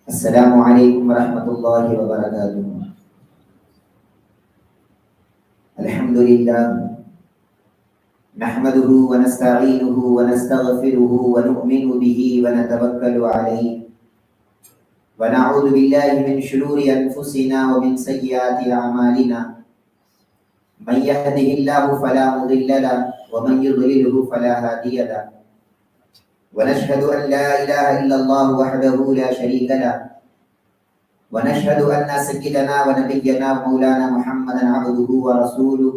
السلام علیکم ورحمۃ اللہ وبرکاتہ۔ الحمد للہ نحمده ونستعینه ونستغفره ونؤمن به ونتوکل علیہ ونعوذ باللہ من شرور انفسنا ومن سیئات اعمالنا من يهده الله فلا مضل له ومن يضلله فلا هادي له ونشهد أن لا إله إلا الله وحده لا شريك له ونشهد أن سيدنا ونبينا ومولانا محمدا عبده ورسوله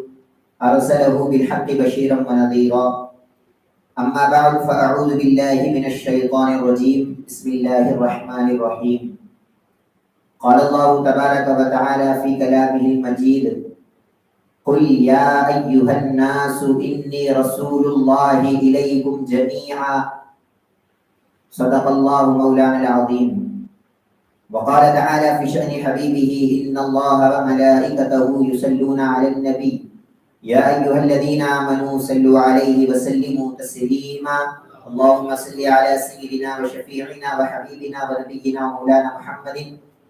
أرسله بالحق بشيرا ونذيرا أما بعد فأعوذ بالله من الشيطان الرجيم بسم الله الرحمن الرحيم قال الله تبارك وتعالى في كلامه المجيد قل يا أيها الناس إني رسول الله إليكم جميعا صدق الله مولانا العظيم وقال تعالى في شأن حبيبه إن الله وملائكته يصلون على النبي يا أيها الذين آمنوا صلوا عليه وسلموا تسليما اللهم صل على سيدنا وشفيعنا وحبيبنا ونبينا مولانا محمد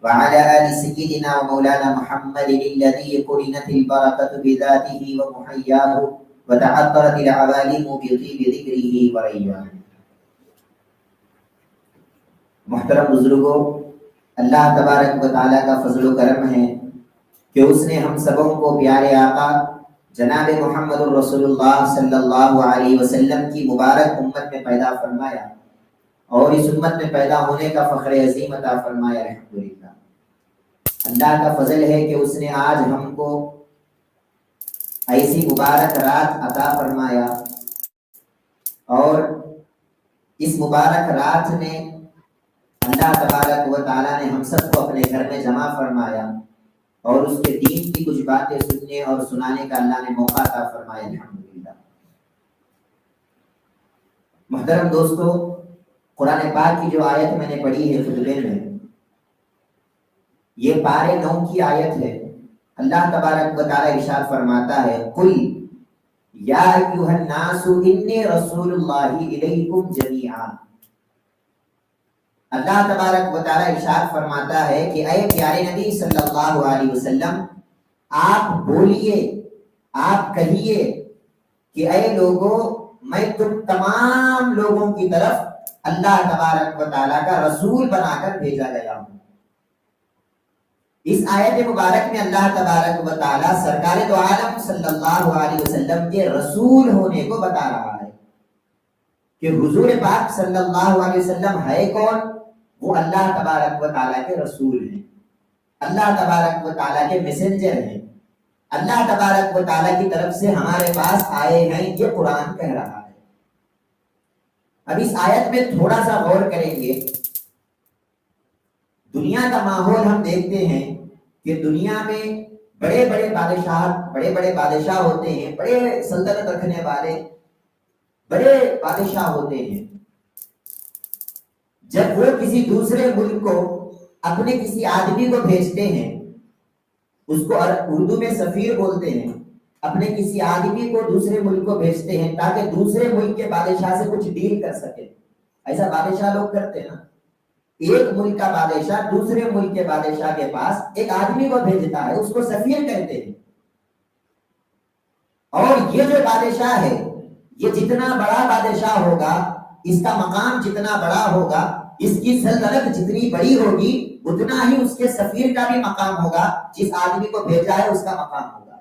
وعلى آل سيدنا ومولانا محمد الذي قرنت البركة بذاته ومحياه وتعطرت العوالم بطيب ذكره وريانه۔ محترم بزرگوں، اللہ تبارک و تعالیٰ کا فضل و کرم ہے کہ اس نے ہم سبوں کو پیارے آقا جناب محمد الرسول اللہ صلی اللہ علیہ وسلم کی مبارک امت میں پیدا فرمایا اور اس امت میں پیدا ہونے کا فخر عظیم عطا فرمایا۔ الحمدللہ، اللہ کا فضل ہے کہ اس نے آج ہم کو ایسی مبارک رات عطا فرمایا اور اس مبارک رات نے اللہ تبارک و تعالیٰ نے ہم سب کو اپنے گھر میں جمع فرمایا اور اس کے دین کی کچھ باتیں سننے اور سنانے کا اللہ نے موقع عطا فرمایا۔ الحمدللہ۔ محترم دوستو، قرآن پاک کی جو آیت میں نے پڑھی ہے خطبے میں، یہ پارے 9 کی آیت ہے۔ اللہ تبارک و تعالیٰ ارشاد فرماتا ہے قل یا ایھا الناس انی رسول اللہ الیکم جمیعا۔ اللہ تبارک و تعالیٰ ارشاد فرماتا ہے کہ اے پیارے نبی صلی اللہ علیہ وسلم، آپ بولیے، آپ کہیے کہ اے لوگوں، میں تم تمام لوگوں کی طرف اللہ تبارک و تعالیٰ کا رسول بنا کر بھیجا گیا ہوں۔ اس آیت مبارک میں اللہ تبارک و تعالیٰ سرکار دو عالم صلی اللہ علیہ وسلم کے رسول ہونے کو بتا رہا ہے کہ حضور پاک صلی اللہ علیہ وسلم ہے کون؟ وہ اللہ تبارک و تعالیٰ کے رسول ہیں، اللہ تبارک و تعالیٰ کے میسنجر ہیں، اللہ تبارک و تعالیٰ کی طرف سے ہمارے پاس آئے ہیں، یہ قرآن کہہ رہا ہے۔ اب اس آیت میں تھوڑا سا غور کریں گے۔ دنیا کا ماحول ہم دیکھتے ہیں کہ دنیا میں بڑے بڑے بادشاہ ہوتے ہیں، بڑے سلطنت رکھنے والے بڑے بادشاہ ہوتے ہیں۔ جب وہ کسی دوسرے ملک کو اپنے کسی آدمی کو بھیجتے ہیں، اس کو اردو میں سفیر بولتے ہیں، اپنے کسی آدمی کو دوسرے ملک کو بھیجتے ہیں تاکہ دوسرے ملک کے بادشاہ سے کچھ ڈیل کر سکے۔ ایسا بادشاہ لوگ کرتے ہیں نا، ایک ملک کا بادشاہ دوسرے ملک کے بادشاہ کے پاس ایک آدمی کو بھیجتا ہے، اس کو سفیر کہتے ہیں۔ اور یہ جو بادشاہ ہے، یہ جتنا بڑا بادشاہ ہوگا، اس کا مقام جتنا بڑا ہوگا، اس کی سلطنت جتنی بڑی ہوگی، اتنا ہی اس کے سفیر کا بھی مقام ہوگا، جس آدمی کو بھیجا ہے اس کا مقام ہوگا۔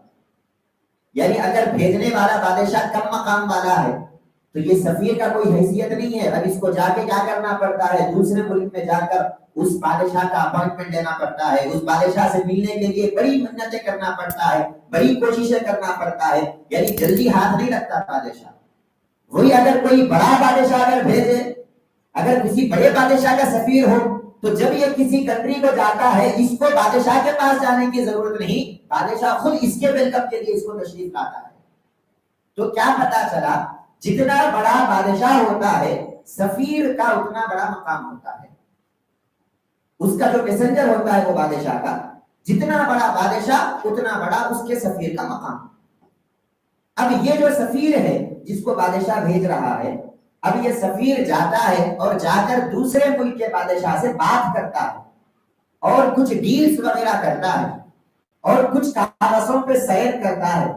یعنی اگر بھیجنے والا بادشاہ کم مقام والا ہے تو یہ سفیر کا کوئی حیثیت نہیں ہے۔ اب اس کو جا کے کیا کرنا پڑتا ہے؟ دوسرے ملک میں جا کر اس بادشاہ کا اپوائنٹمنٹ لینا پڑتا ہے، اس بادشاہ سے ملنے کے لیے بڑی منتیں کرنا پڑتا ہے، بڑی کوششیں کرنا پڑتا ہے، یعنی جلدی ہاتھ نہیں لگتا بادشاہ۔ وہی اگر کوئی بڑا بادشاہ اگر بھیجے، اگر کسی بڑے بادشاہ کا سفیر ہو، تو جب یہ کسی کنٹری کو جاتا ہے، اس کو بادشاہ کے پاس جانے کی ضرورت نہیں، بادشاہ خود اس کے ویلکم کے لیے اس کو تشریف لاتا ہے۔ تو کیا پتا چلا؟ جتنا بڑا بادشاہ ہوتا ہے، سفیر کا اتنا بڑا مقام ہوتا ہے، اس کا جو میسنجر ہوتا ہے وہ بادشاہ کا، جتنا بڑا بادشاہ اتنا بڑا اس کے سفیر کا مقام۔ اب یہ جو سفیر ہے جس کو بادشاہ بھیج رہا ہے، اب یہ سفیر جاتا ہے اور جا کر دوسرے ملک کے بادشاہ سے بات کرتا ہے اور کچھ ڈیلز وغیرہ کرتا ہے اور کچھ کاغذوں پہ سائن کرتا ہے.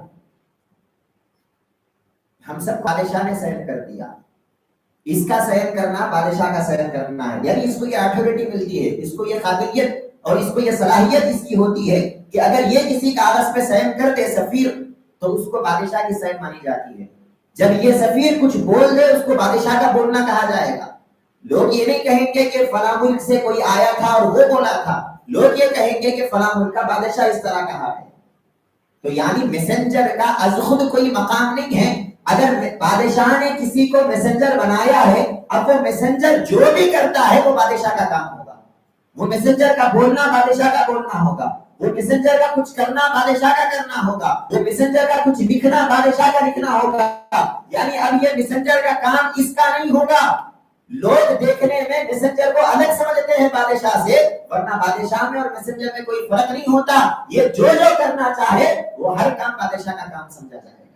ہم سب بادشاہ نے سائن کر دیا. اس کا سائن کرنا بادشاہ کا سائن کرنا ہے، یعنی اس کو یہ اتھارٹی ملتی ہے، اس کو یہ قابلیت اور اس کو یہ صلاحیت اس کی ہوتی ہے کہ اگر یہ کسی کاغذ پہ سائن کر دے سفیر تو اس کو بادشاہ کی سائن مانی جاتی ہے. جب یہ سفیر کچھ بول دے اس کو بادشاہ کا بولنا کہا جائے گا. لوگ یہ نہیں کہیں گے کہ فلاں ملک سے کوئی آیا تھا اور وہ بولا تھا، لوگ یہ کہیں گے کہ فلاں ملک کا بادشاہ اس طرح کہا ہے. تو یعنی میسنجر کا از خود کوئی مقام نہیں ہے. اگر بادشاہ نے کسی کو میسنجر بنایا ہے، اب وہ میسنجر جو بھی کرتا ہے وہ بادشاہ کا کام ہوگا. وہ میسنجر کا بولنا بادشاہ کا بولنا ہوگا، وہ میسنجر کا کچھ کرنا بادشاہ کا کرنا ہوگا، وہ میسنجر کا کچھ لکھنا بادشاہ کا لکھنا ہوگا. یعنی اب یہ میسنجر کا کام اس کا نہیں ہوگا. لوگ دیکھنے میں میسنجر کو الگ سمجھتے ہیں بادشاہ سے، ورنہ بادشاہ میں اور میسنجر میں کوئی فرق نہیں ہوتا. یہ جو کرنا چاہے وہ ہر کام بادشاہ کا کام سمجھا جائے گا.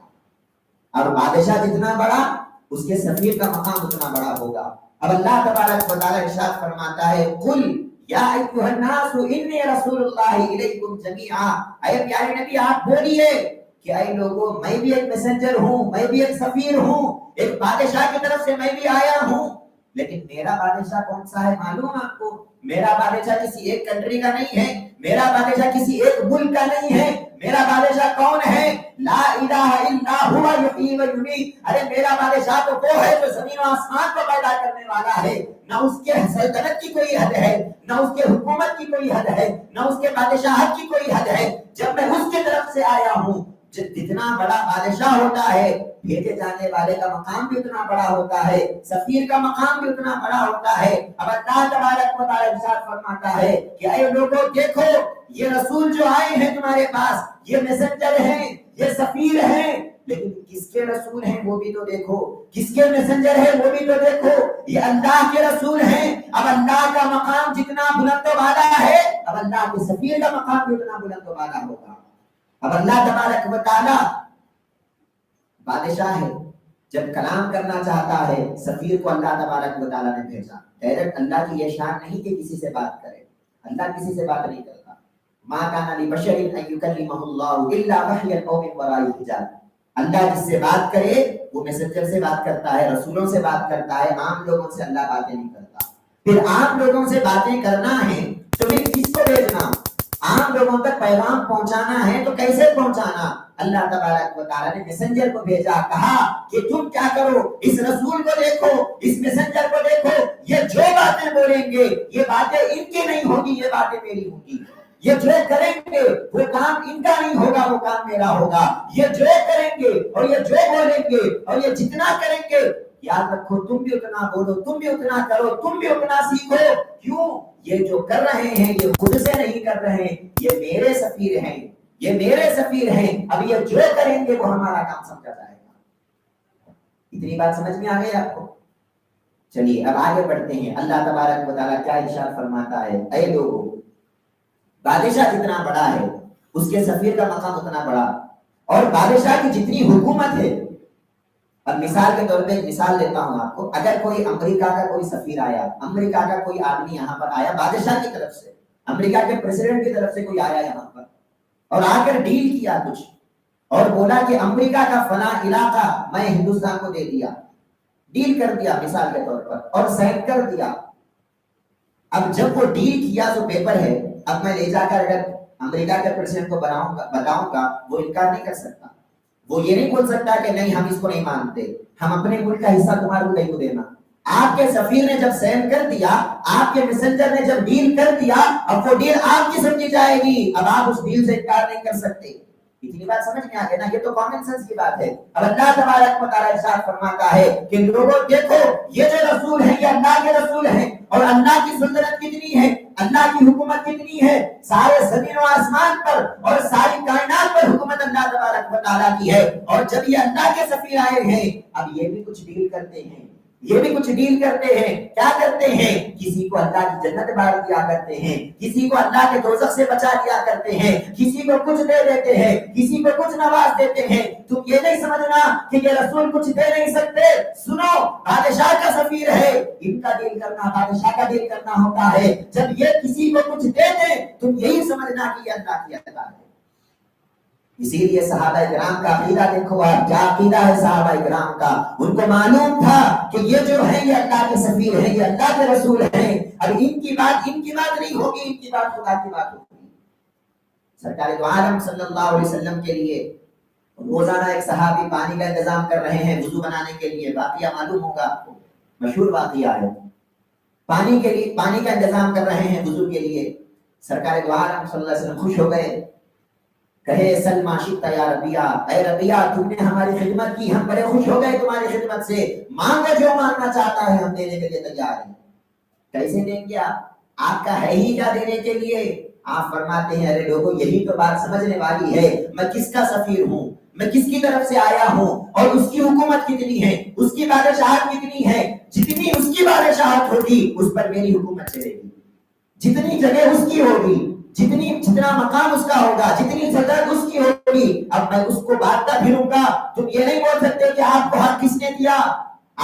اور بادشاہ جتنا بڑا اس کے سفیر کا مقام اتنا بڑا ہوگا. اب اللہ تبارک و تعالی ارشاد فرماتا ہے قل یا ایھا الناس انی رسول اللہ الیکم جمیعا. اے پیارے نبی آپ بولیے کہ اے لوگوں میں بھی ایک میسنجر ہوں، میں بھی ایک سفیر ہوں، ایک بادشاہ کی طرف سے میں بھی آیا ہوں. لیکن میرا بادشاہ کون سا ہے معلوم آپ کو؟ میرا بادشاہ کسی ایک کنٹری کا نہیں ہے، میرا بادشاہ کسی ایک ملک کا نہیں ہے. میرا بادشاہ کون ہے؟ لا الہ الا هو یحیی و یمیت. ارے میرا بادشاہ تو وہ ہے جو زمین و آسمان کو پیدا کرنے والا ہے. نہ اس کے سلطنت کی کوئی حد ہے، نہ اس کے حکومت کی کوئی حد ہے، نہ اس کے بادشاہت کی کوئی حد ہے. جب میں اس کی طرف سے آیا ہوں، جتنا بڑا بادشاہ ہوتا ہے بھیجے جانے والے کا مقام بھی اتنا بڑا ہوتا ہے، سفیر کا مقام بھی اتنا بڑا ہوتا ہے. اب اللہ تبارک و تعالی ارشاد فرماتا ہے کہ اے لوگوں دیکھو یہ رسول جو آئے ہیں تمہارے پاس، یہ میسنجر ہیں، یہ سفیر ہیں، لیکن کس کے رسول ہیں وہ بھی تو دیکھو، کس کے میسنجر ہیں وہ بھی تو دیکھو. یہ اللہ کے رسول ہیں. اب اللہ کا مقام جتنا بلند و بالا ہے، اب اللہ کے سفیر کا مقام بھی اتنا بلند و بالا ہوگا. اب اللہ تبارک و تعالی بادشاہ ہے، جب کلام کرنا چاہتا ہے سفیر کو اللہ تبارک و تعالی نے بھیجا. ڈائریکٹ اللہ کی یہ شان نہیں کہ کسی سے بات کرے، اللہ کسی سے بات نہیں کرتا. ما کان لبشر ان یکلمہ اللہ الا وحیا او من وراء حجاب. اللہ جس سے بات کرے وہ میسنجر سے بات کرتا ہے، رسولوں سے بات کرتا ہے، عام لوگوں سے اللہ باتیں نہیں کرتا. پھر عام لوگوں سے باتیں کرنا ہے تو پھر کس کو بھیجنا؟ عام لوگوں تک پیغام پہنچانا ہے تو کیسے پہنچانا؟ اللہ تبارک و تعالی نے میسنجر کو بھیجا. کہا کہ تم کیا کرو، اس رسول کو دیکھو، اس میسنجر کو دیکھو، یہ جو باتیں بولیں گے یہ باتیں ان کی نہیں ہوگی، یہ باتیں میری ہوں گی. یہ جو کریں گے وہ کام ان کا نہیں ہوگا، وہ کام میرا ہوگا. یہ جو کریں گے اور یہ جو بولیں گے اور یہ جتنا کریں گے، یاد رکھو تم بھی اتنا بولو، تم بھی اتنا کرو، تم بھی اتنا سیکھو. کیوں؟ یہ جو کر رہے ہیں یہ خود سے نہیں کر رہے ہیں، یہ میرے سفیر ہیں، یہ میرے سفیر ہیں. اب یہ جو کریں گے وہ ہمارا کام سمجھا جائے گا. اتنی بات سمجھ میں آ گئی آپ کو؟ چلیے اب آگے بڑھتے ہیں. اللہ تبارک و تعالیٰ کیا ارشاد فرماتا ہے؟ اے لوگوں بادشاہ جتنا بڑا ہے اس کے سفیر کا مقام اتنا بڑا، اور بادشاہ کی جتنی حکومت ہے. اب مثال کے طور پہ ایک مثال دیتا ہوں آپ کو. اگر کوئی امریکہ کا کوئی سفیر آیا، امریکہ کا کوئی آدمی یہاں پر آیا بادشاہ کی طرف سے، امریکہ کے پریزیڈنٹ کی طرف سے کوئی آیا یہاں پر اور آ کر ڈیل کیا کچھ اور بولا کہ امریکہ کا فلاں علاقہ میں ہندوستان کو دے دیا، ڈیل کر دیا مثال کے طور پر اور سائن کر دیا. اب جب وہ ڈیل کیا تو پیپر ہے، اب میں لے جا کر اگر امریکہ کے پریزیڈنٹ کو بتاؤں گا وہ انکار نہیں کر سکتا. وہ یہ نہیں بول سکتا کہ نہیں ہم اس کو نہیں مانتے، ہم اپنے ملک کا حصہ تمہارے کو نہیں دینا. آپ کے سفیر نے جب سائن کر دیا، آپ کے میسنجر نے جب ڈیل کر دیا، اب وہ ڈیل آپ کی سمجھی جائے گی. اب آپ اس ڈیل سے انکار نہیں کر سکتے. اتنی بات سمجھ میں آ گئی نا؟ یہ تو کامن سینس کی بات ہے. اب اللہ تبارک و تعالیٰ ارشاد فرماتا ہے کہ لوگوں دیکھو یہ جو رسول ہیں یہ اللہ کے رسول ہیں، اور اللہ کی سلطنت کتنی ہے، اللہ کی حکومت کتنی ہے. سارے زمین و آسمان پر اور ساری کائنات پر حکومت اللہ تبارک و تعالیٰ کی ہے. اور جب یہ اللہ کے سفیر آئے ہیں اب یہ بھی کچھ ڈیل کرتے ہیں. یہ بھی کچھ ڈیل کرتے ہیں. کیا کرتے ہیں؟ کسی کو اللہ کی جنت بانٹ دیا کرتے ہیں, کسی کو اللہ کے دوزخ سے بچا دیا کرتے ہیں, کسی کو کچھ دے دیتے ہیں, کسی کو کچھ نواز دیتے ہیں. تم یہ نہیں سمجھنا کہ یہ رسول کچھ دے نہیں سکتے. سنو, بادشاہ کا سفیر ہے, ان کا ڈیل کرنا بادشاہ کا ڈیل کرنا ہوتا ہے. جب یہ کسی کو کچھ دے دیں تم یہی سمجھنا کہ یہ اللہ کی عطا ہے. اسی لیے صحابہ کرام کا عقیدہ دیکھو آپ, کیا عقیدہ ہے صحابہ کرام کا. ان کو معلوم تھا کہ یہ جو ہے یہ اللہ کے سفیر ہیں, یہ اللہ کے رسول ہیں. اب ان کی بات نہیں ہوگی, ان کی بات خدا کی بات ہوگی. سرکار دو عالم صلی اللہ علیہ وسلم کے لیے روزانہ ایک صحابی پانی کا انتظام کر رہے ہیں وضو بنانے کے لیے. واقعہ معلوم ہوگا آپ کو, مشہور واقعہ ہے. پانی کا انتظام کر رہے ہیں وضو کے لیے. سرکار دو عالم صلی اللہ علیہ وسلم خوش ہو گئے, کہے سلما شتا یا ربیہ, اے ربیہ تم نے ہماری خدمت کی, ہم بڑے خوش ہو گئے تمہاری خدمت سے, مانگو جو مانگنا چاہتا ہے ہم دینے کے لیے تیار ہیں. کیسے دیں گے آپ کا ہے ہی کیا دینے کے لیے. آپ فرماتے ہیں ارے لوگوں یہی تو بات سمجھنے والی ہے, میں کس کا سفیر ہوں, میں کس کی طرف سے آیا ہوں, اور اس کی حکومت کتنی ہے, اس کی بادشاہت کتنی ہے. جتنی اس کی بادشاہت ہوگی اس پر میری حکومت چلے گی, جتنی جگہ اس کی ہوگی, جتنا مقام اس کا ہوگا, جتنی صدرت اس کی ہوگی, اب میں اس کو بانٹتا پھروں گا. تم یہ نہیں بول سکتے کہ آپ کو حق کس نے دیا,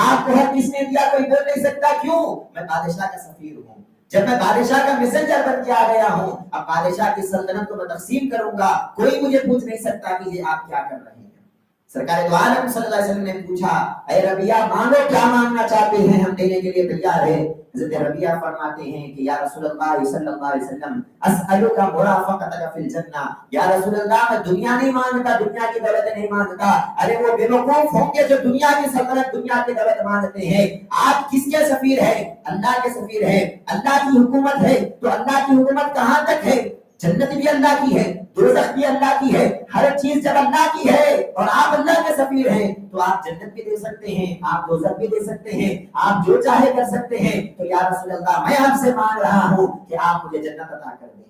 آپ کو حق کس نے دیا, کوئی بول نہیں سکتا. کیوں؟ میں بادشاہ کا سفیر ہوں. جب میں بادشاہ کا میسنجر بن کے آ گیا ہوں, اب بادشاہ کی سلطنت کو میں تقسیم کروں گا. کوئی مجھے پوچھ نہیں سکتا کہ یہ آپ کیا کر رہے ہیں. سرکار دو عالم صلی اللہ علیہ وسلم نے پوچھا اے ربیہ مانگو, کیا مانگنا چاہتے ہیں, ہم دینے کے لیے تیار ہیں. حضرت ربیہ فرماتے ہیں کہ یا رسول اللہ صلی اللہ علیہ وسلم اسألک مرافقتک فی الجنہ, یا رسول اللہ میں دنیا نہیں مانگتا, دنیا کی دولت نہیں مانگتا. ارے وہ بے وقوف ہوں گے جو دنیا کی سلطنت, دنیا کی دولت مانگتے ہیں. آپ کس کے سفیر ہیں؟ اللہ کے سفیر ہیں. اللہ کی حکومت ہے تو اللہ کی حکومت کہاں تک ہے؟ جنت بھی اللہ کی ہے, دوزخ بھی اللہ کی ہے, ہر چیز جب اللہ کی ہے اور آپ اللہ کے سفیر ہیں تو آپ جنت بھی دے سکتے ہیں, آپ دوزخ بھی دے سکتے ہیں, آپ جو چاہے کر سکتے ہیں. تو یا رسول اللہ میں آپ سے مانگ رہا ہوں کہ آپ مجھے جنت عطا کر دیں,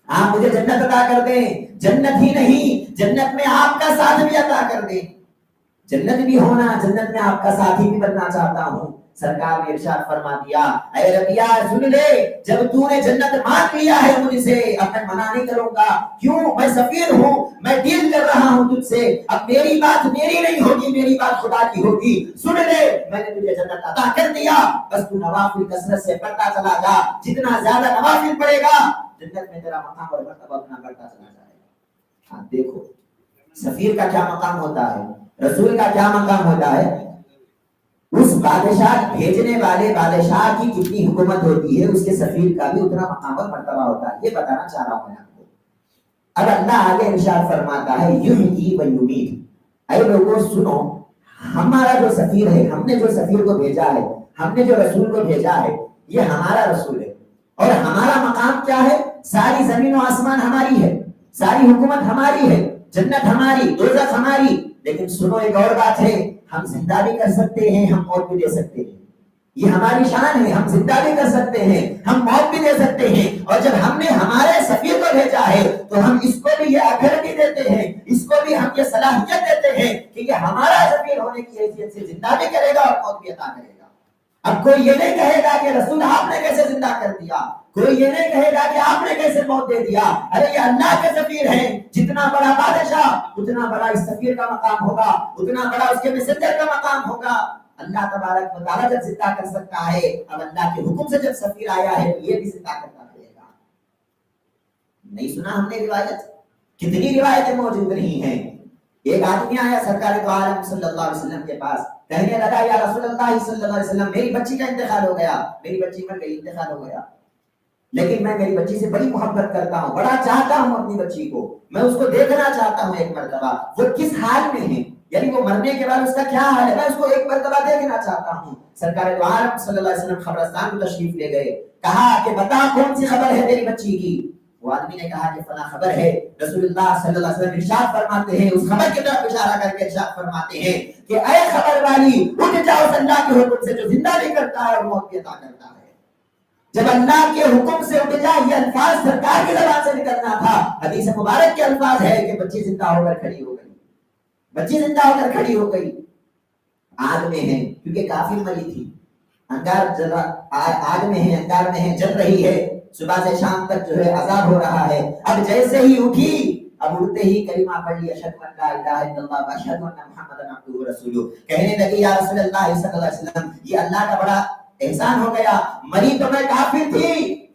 آپ مجھے جنت عطا کر دیں. جنت ہی نہیں, جنت میں آپ کا ساتھ بھی عطا کر دیں. جنت بھی ہونا, جنت میں آپ کا ساتھی بھی بننا چاہتا ہوں. سرکار نے ارشاد فرما دیا اے ربیہ سن لے, جب تو نے جنت مانگ لیا ہے مجھ سے, اب میں منع نہیں کروں گا. کیوں؟ میں سفیر ہوں, میں ڈیل کر رہا ہوں تجھ سے. اب میری بات میری نہیں ہوگی, میری بات خدا کی ہوگی. سن لے, میں نے تجھے جنت عطا کر دیا, بس تو نوافل کثرت سے پڑھتا چلا جا. جتنا زیادہ نوافل پڑھے گا جنت میں تیرا مقام اور مرتبہ اتنا بڑھتا چلا جائے گا. ہاں دیکھو سفیر کا کیا مقام ہوتا ہے, رسول کا کیا مقام ہوتا ہے. اس بادشاہ بھیجنے والے بادشاہ کی جتنی حکومت ہوتی ہے اس کے سفیر کا بھی اتنا مقام اور مرتبہ ہوتا ہے. یہ بتانا چاہ رہا ہوں میں آپ کو. اب اللہ آگے ارشاد فرماتا ہے یحیی و یمیت, اے لوگوں سنو, ہمارا جو سفیر ہے, ہم نے جو سفیر کو بھیجا ہے, ہم نے جو رسول کو بھیجا ہے, یہ ہمارا رسول ہے. اور ہمارا مقام کیا ہے؟ ساری زمین و آسمان ہماری ہے, ساری حکومت ہماری ہے, جنت ہماری, دوزخ ہماری. لیکن سنو ایک اور بات ہے, ہم زندہ بھی کر سکتے ہیں, ہم موت بھی دے سکتے ہیں. یہ ہماری شان ہے, ہم زندہ بھی کر سکتے ہیں, ہم موت بھی دے سکتے ہیں. اور جب ہم نے ہمارے سفیر کو بھیجا ہے تو ہم اس کو بھی یہ اجر بھی دیتے ہیں, اس کو بھی ہم یہ صلاحیت دیتے ہیں کہ یہ ہمارا سفیر ہونے کی حیثیت سے زندہ بھی کرے گا اور موت بھی عطا کرے گا. اب کوئی یہ نہیں کہے گا کہ رسول آپ نے کیسے زندہ کر دیا, کوئی یہ نہیں کہے گا کہ آپ نے کیسے موت دے دیا. ارے یہ اللہ کے سفیر ہیں, جتنا بڑا بادشاہ اتنا بڑا اس سفیر کا مقام ہوگا, اتنا بڑا اس کے میسنجر کا مقام ہوگا. اللہ تبارک و تعالیٰ جب زندہ کر سکتا ہے, اب اللہ کے حکم سے جب سفیر آیا ہے تو یہ بھی زندہ کرتا رہے گا. نہیں سنا ہم نے روایت, کتنی روایتیں موجود رہی ہیں. ایک آدمی آیا سرکار دو عالم صلی اللہ علیہ وسلم کے پاس, کہنے لگا یا رسول اللہ صلی اللہ علیہ وسلم میری بچی کا انتقال ہو گیا, میری بچی مر گئی, انتقال ہو گیا, لیکن میں میری بچی سے بڑی محبت کرتا ہوں, بڑا چاہتا ہوں اپنی بچی کو, میں اس کو دیکھنا چاہتا ہوں ایک مرتبہ, وہ کس حال میں ہے, یعنی وہ مرنے کے بعد اس کا کیا حال ہے, میں اس کو ایک مرتبہ دیکھنا چاہتا ہوں. سرکار دو عالم صلی اللہ علیہ وسلم قبرستان کو تشریف لے گئے, کہا کہ بتا کون سی خبر ہے تیری بچی کی. وہ آدمی نے کہا کہ فلاں خبر ہے. رسول اللہ صلی اللہ علیہ وسلم ارشاد فرماتے ہیں, اس خبر کی طرف اشارہ کر کے ارشاد فرماتے ہیں کہ اے خبر والی اٹھ جاؤ, اللہ کے حکم سے جو زندہ بھی کرتا ہے اور موت بھی عطا کرتا ہے. جب اللہ کے حکم سے اٹھ جائے, یہ الفاظ سرکار کی زبان سے نکلنا تھا. حدیث مبارک کے الفاظ ہے کہ بچی زندہ ہو کر کھڑی ہو گئی, بچی زندہ ہو کر کھڑی ہو گئی. آگ میں ہے، کیونکہ کافر مری تھی، آگ میں ہے، انگار میں ہے، جل رہی ہے، صبح سے شام تک جو ہے عذاب ہو رہا ہے. اب جیسے ہی اٹھی، اب اٹھتے ہی کلمہ پڑھ لی، اشہد ان لا الہ الا اللہ و اشہد ان محمدا عبدہ و رسولہ. کہنے لگی یا رسول اللہ صلی اللہ علیہ وسلم، یہ اللہ کا بڑا احسان ہو گیا، مری تو میں کافر تھی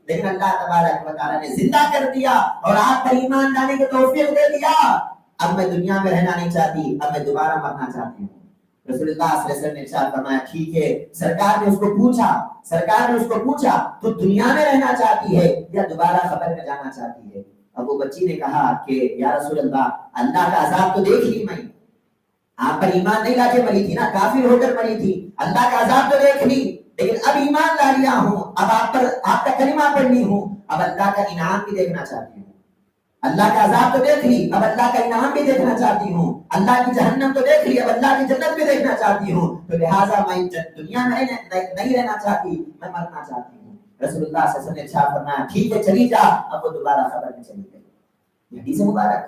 لیکن اللہ تبارک و تعالی نے زندہ کر دیا اور آپ پر ایمان لانے کی توفیق دے دیا. اب میں دنیا میں رہنا نہیں چاہتی، اب میں دوبارہ مرنا چاہتی ہوں. رسول اللہ صلی اللہ علیہ وسلم نے ارشاد فرمایا ٹھیک ہے. سرکار نے اس کو پوچھا تو دنیا میں رہنا چاہتی ہے یا دوبارہ قبر میں جانا چاہتی ہے؟ اب وہ بچی نے کہا کہ یا رسول اللہ کا عذاب تو دیکھ لی، میں آپ پر ایمان نہیں لا کے مری تھی نا، کافر ہو کر مری تھی، اللہ کا عذاب تو دیکھ لی، لیکن اب ایمان لا لیا ہوں، اب آپ کا کلمہ پڑھنی ہوں، اب اللہ کا انعام بھی دیکھنا چاہتی ہوں. اللہ کا عذاب تو دیکھ لی، اب اللہ کا انعام بھی دیکھنا چاہتی ہوں، اللہ کی جہنم تو دیکھ لی، اب اللہ کی جنت بھی دیکھنا چاہتی ہوں، تو لہٰذا میں دنیا میں نہیں رہنا چاہتی، میں مرنا چاہتی ہوں. رسول اللہ صلی اللہ علیہ وسلم نے ارشاد فرمایا ٹھیک ہے چلی جا. اب وہ دوبارہ قبر میں چلی گئی. حدیث مبارک.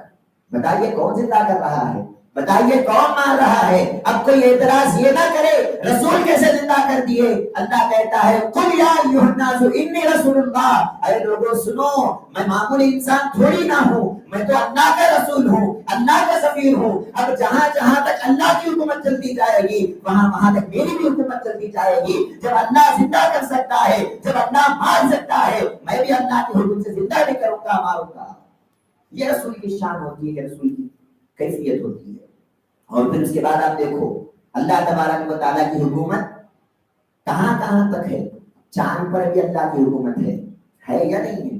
بتائیے کون زندہ کر رہا ہے، بتائیے کون مار رہا ہے؟ اب کوئی اعتراض یہ نہ کرے رسول کیسے زندہ کر دیے. اللہ کہتا ہے قل یا ایھا الناس انی رسول اللہ، اے لوگوں سنو، میں معمولی انسان تھوڑی نہ ہوں، میں تو اللہ کا رسول ہوں، اللہ کا سفیر ہوں. اب جہاں تک اللہ کی حکومت چلتی جائے گی وہاں تک میری بھی حکومت چلتی جائے گی. جب اللہ زندہ کر سکتا ہے، جب اللہ مار سکتا ہے، میں بھی اللہ کے حکم سے زندہ بھی کروں گا، ماروں گا. یہ رسول کی شان ہوتی ہے، کہ رسول کی کیفیت ہوتی ہے. اور پھر اس کے بعد آپ دیکھو اللہ تبارک و تعالیٰ کی حکومت کہاں تک ہے. چاند پر بھی اللہ کی حکومت ہے یا نہیں ہے؟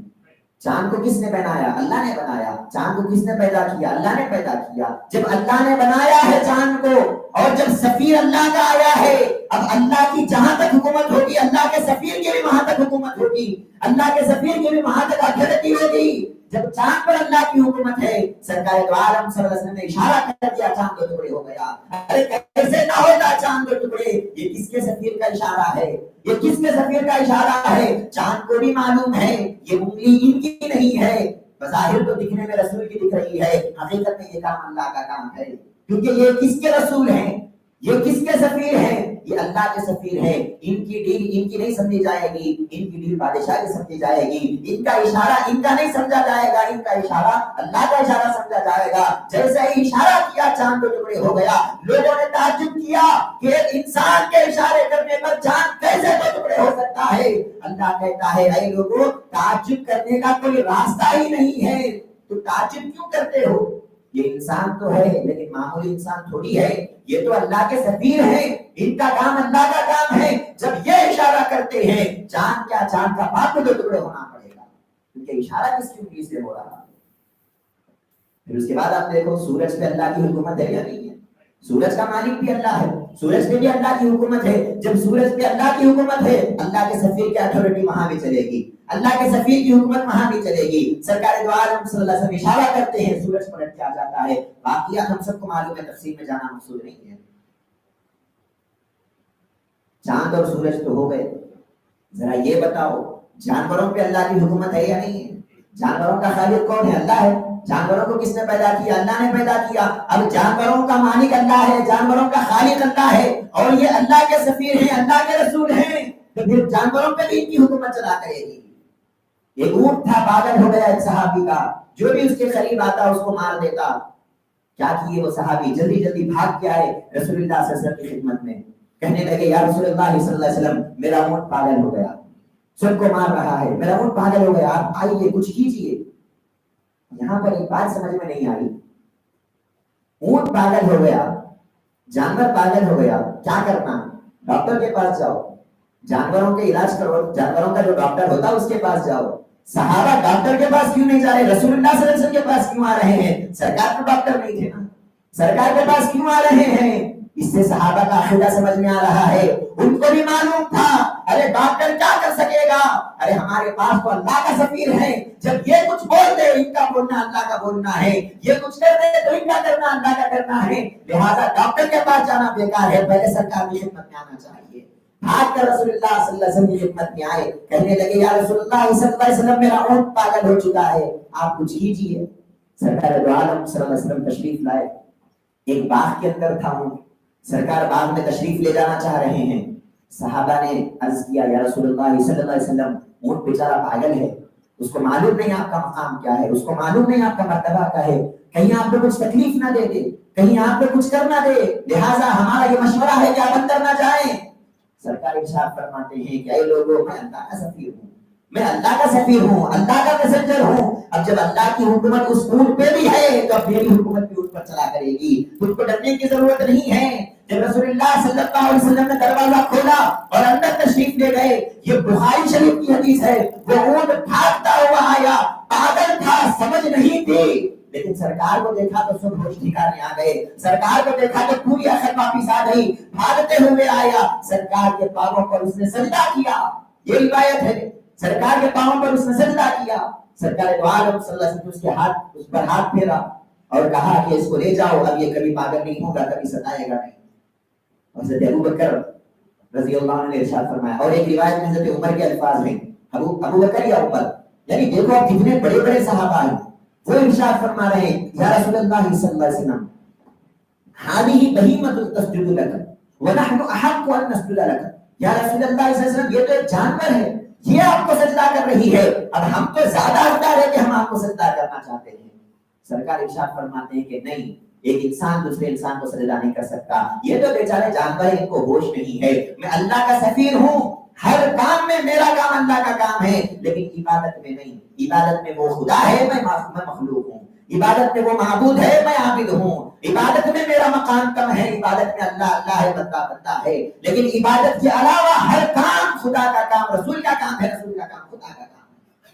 چاند کو کس نے بنایا؟ اللہ نے بنایا. چاند کو کس نے پیدا کیا؟ اللہ نے پیدا کیا. جب اللہ نے بنایا ہے چاند کو، اور جب سفیر اللہ کا آیا ہے، اب اللہ کی جہاں تک حکومت ہوگی اللہ کے سفیر کی بھی وہاں تک حکومت ہوگی، اللہ کے سفیر کی بھی وہاں تک اتھارٹی ہوگی. جب چاند پر اللہ کی حکومت ہے، سرکار دو عالم صلی اللہ علیہ وسلم نے اشارہ کر دیا چاند کے ٹکڑے ہو گیا. ارے کیسے نہ ہوتا چاند کے ٹکڑے؟ یہ کس کے سفیر کا اشارہ ہے؟ یہ کس کے سفیر کا اشارہ ہے؟ چاند کو بھی معلوم ہے یہ انگلی ان کی نہیں ہے، بظاہر تو دکھنے میں رسول کی دکھ رہی ہے، حقیقت میں یہ کام اللہ کا کام ہے، کیونکہ یہ کس کے رسول ہیں، یہ کس کے سفیر ہیں؟ یہ اللہ کے سفیر ہیں. ان کی ڈیل ان کی نہیں سمجھی جائے گی، ان کی ڈیل بادشاہ کی سمجھی جائے گی. ان کا اشارہ ان کا نہیں سمجھا جائے گا، ان کا اشارہ اللہ کا اشارہ سمجھا جائے گا. جیسے ہی اشارہ کیا چاند دو ٹکڑے ہو گیا. لوگوں نے تعجب کیا کہ ایک انسان کے اشارے کرنے پر چاند کیسے دو ٹکڑے ہو سکتا ہے. اللہ کہتا ہے اے لوگوں، تعجب کرنے کا کوئی راستہ ہی نہیں ہے، تو تعجب کیوں کرتے ہو؟ یہ انسان تو ہے لیکن معمولی انسان تھوڑی ہے، یہ تو اللہ کے سفیر ہیں، ان کا کام اللہ کا کام ہے. جب یہ اشارہ کرتے ہیں چاند کیا، چاند کا پاک دو ٹکڑے ہونا پڑے گا، کیونکہ اشارہ کس کی انگلی سے ہو رہا ہے. پھر اس کے بعد آپ دیکھو سورج پہ اللہ کی حکومت ہے یا نہیں ہے؟ سورج کا مالک بھی اللہ ہے، سورج پہ بھی اللہ کی حکومت ہے. جب سورج پہ اللہ کی حکومت ہے، اللہ کے سفیر کی اتھارٹی وہاں بھی چلے گی، اللہ کے سفیر کی حکومت وہاں بھی چلے گی. سرکار دو عالم صلی اللہ علیہ وسلم اشارہ کرتے ہیں سورج پلٹ کے آ جاتا ہے. واقعات ہم سب کو معلوم ہے، تفصیل میں جانا مقصود نہیں ہے. چاند اور سورج تو ہو گئے، ذرا یہ بتاؤ جانوروں پہ اللہ کی حکومت ہے یا نہیں ہے؟ جانوروں کا خالق کون ہے؟ اللہ ہے. جانوروں کو کس نے پیدا کیا؟ اللہ نے پیدا کیا. اب جانوروں کا مالک اللہ ہے، جانوروں کا خالق اللہ ہے، اور یہ اللہ کے سفیر ہیں، اللہ کے رسول ہیں، تو پھر جانوروں پہ بھی ان کی حکومت چلا کرے گی. ایک اونٹ تھا، پاگل ہو گیا ایک صحابی کا، جو بھی اس کے قریب آتا اس کو مار دیتا. کیا کیے وہ صحابی؟ جلدی جلدی بھاگ کے آئے رسول اللہ صلی اللہ علیہ وسلم کی خدمت میں. کہنے لگے یا رسول اللہ صلی اللہ علیہ وسلم، میرا اونٹ پاگل ہو گیا، سب کو مار رہا ہے، میرا اونٹ پاگل ہو گیا، آپ آئیے کچھ کیجیے. یہاں پر ایک بات سمجھ میں نہیں آئی. اونٹ پاگل ہو گیا، جانور پاگل ہو گیا، کیا کرنا؟ ڈاکٹر کے پاس جاؤ، جانوروں کے علاج کرو، جانوروں کا جو ڈاکٹر ہوتا ہے اس کے پاس جاؤ. صحابہ ڈاکٹر کے پاس کیوں نہیں جا رہے؟ رسول اللہ صلی اللہ علیہ وسلم کے پاس کیوں آ رہے ہیں؟ سرکار تو ڈاکٹر نہیں تھے نا، سرکار کے پاس کیوں آ رہے ہیں؟ اس سے صحابہ کا عقیدہ سمجھ میں آ رہا ہے. ان کو بھی معلوم تھا ارے ڈاکٹر کیا کر سکے گا، ارے ہمارے پاس تو اللہ کا سفیر ہے. جب یہ کچھ بول دے ان کا بولنا اللہ کا بولنا ہے، یہ کچھ کر دے تو ان کا کرنا اللہ کا کرنا ہے. لہذا ڈاکٹر کے پاس جانا بیکار ہے، پہلے سرکار کی خدمت میں آنا چاہیے. بھاگ کر رسول اللہ صلی اللہ علیہ وسلم کی خدمت میں آئے، کہنے لگے یا رسول اللہ صلی اللہ علیہ وسلم، میرا اونٹ پاگل ہو چکا ہے، آپ کچھ کیجیے. سرکار دو عالم صلی اللہ علیہ وسلم تشریف لائے. ایک باغ کے اندر تھا اونٹ، سرکار باغ میں تشریف لے جانا چاہ رہے ہیں. صحابہ نے عرض کیا یا رسول اللہ صلی اللہ علیہ وسلم اونٹ بیچارہ پاگل ہے, اس کو معلوم نہیں آپ کا مقام کیا ہے, اس کو معلوم نہیں آپ کا مرتبہ کیا ہے, کہیں آپ کو کچھ تکلیف نہ دے دے, کہیں آپ کو کچھ کرنا دے, لہٰذا ہمارا یہ مشورہ ہے کہ آپ اندر نہ جائیں. سرکار ارشاد فرماتے ہیں کہ اے لوگوں, میں اللہ کا سفیر ہوں, میں اللہ کا سفیر ہوں, اللہ کا میسنجر ہوں. اب جب اللہ کی حکومت اس اونٹ پہ بھی ہے تو اب میری حکومت بھی اونٹ پر چلا کرے گی, تم کو ڈرنے کی ضرورت نہیں ہے. جب رسول اللہ صلی اللہ علیہ وسلم نے دروازہ کھولا اور اندر تشریف لے گئے, یہ بخاری شریف کی حدیث ہے, وہ اونٹ بھاگتا ہوا آیا, پاگل تھا, سمجھ نہیں تھی, لیکن سرکار کو دیکھا تو سب ہوش ٹھکانے آ گئے, سرکار کو دیکھا تو پوری عقل واپس آ گئی, بھاگتے ہوئے آیا, سرکار کے پاؤں پر اس نے سجدہ کیا. یہ روایت ہے, سرکار کے پاؤں پر اس نے سجدہ کیا. سرکار دو عالم صلی اللہ علیہ وسلم اس کے ہاتھ, اس پر ہاتھ پھیرا اور کہا کہ اس کو لے جاؤ, اب یہ کبھی پاگل نہیں ہوگا, کبھی ستائے گا نہیں. حضرت ابو بکر رضی اللہ عنہ نے ارشاد فرمایا, اور ایک روایت میں حضرت عمر کے الفاظ ہیں, ابو بکر یا عمر, یعنی دیکھو اب کتنے بڑے بڑے صحابہ ہیں, وہ ارشاد فرما رہے ہیں یا رسول اللہ صلی اللہ علیہ وسلم هذه بهیمۃ تسجد لك ونحن احق ان نسجد لك. یا رسول اللہ صلی اللہ علیہ وسلم یہ تو ایک جانور ہے, یہ آپ کو سجدہ کر رہی ہے, اب ہم تو زیادہ حقدار ہے کہ ہم آپ کو سجدہ کرنا چاہتے ہیں. سرکار ارشاد فرماتے ہیں کہ نہیں, ایک انسان دوسرے انسان کو سجدہ نہیں کر سکتا, یہ تو بیچارے جانور ہیں, ان کو ہوش نہیں ہے. میں اللہ کا سفیر ہوں, ہر کام میں میرا کام اللہ کا کام ہے, لیکن عبادت میں نہیں. عبادت میں وہ خدا ہے, میں مخلوق ہوں. عبادت میں وہ معبود ہے, میں عابد ہوں. عبادت میں میرا مقام کم ہے, عبادت میں اللہ اللہ ہے, بندہ بندہ ہے, لیکن عبادت کے علاوہ ہر کام خدا کا کام, رسول کا کام ہے, رسول کا کام خدا کا کام ہے.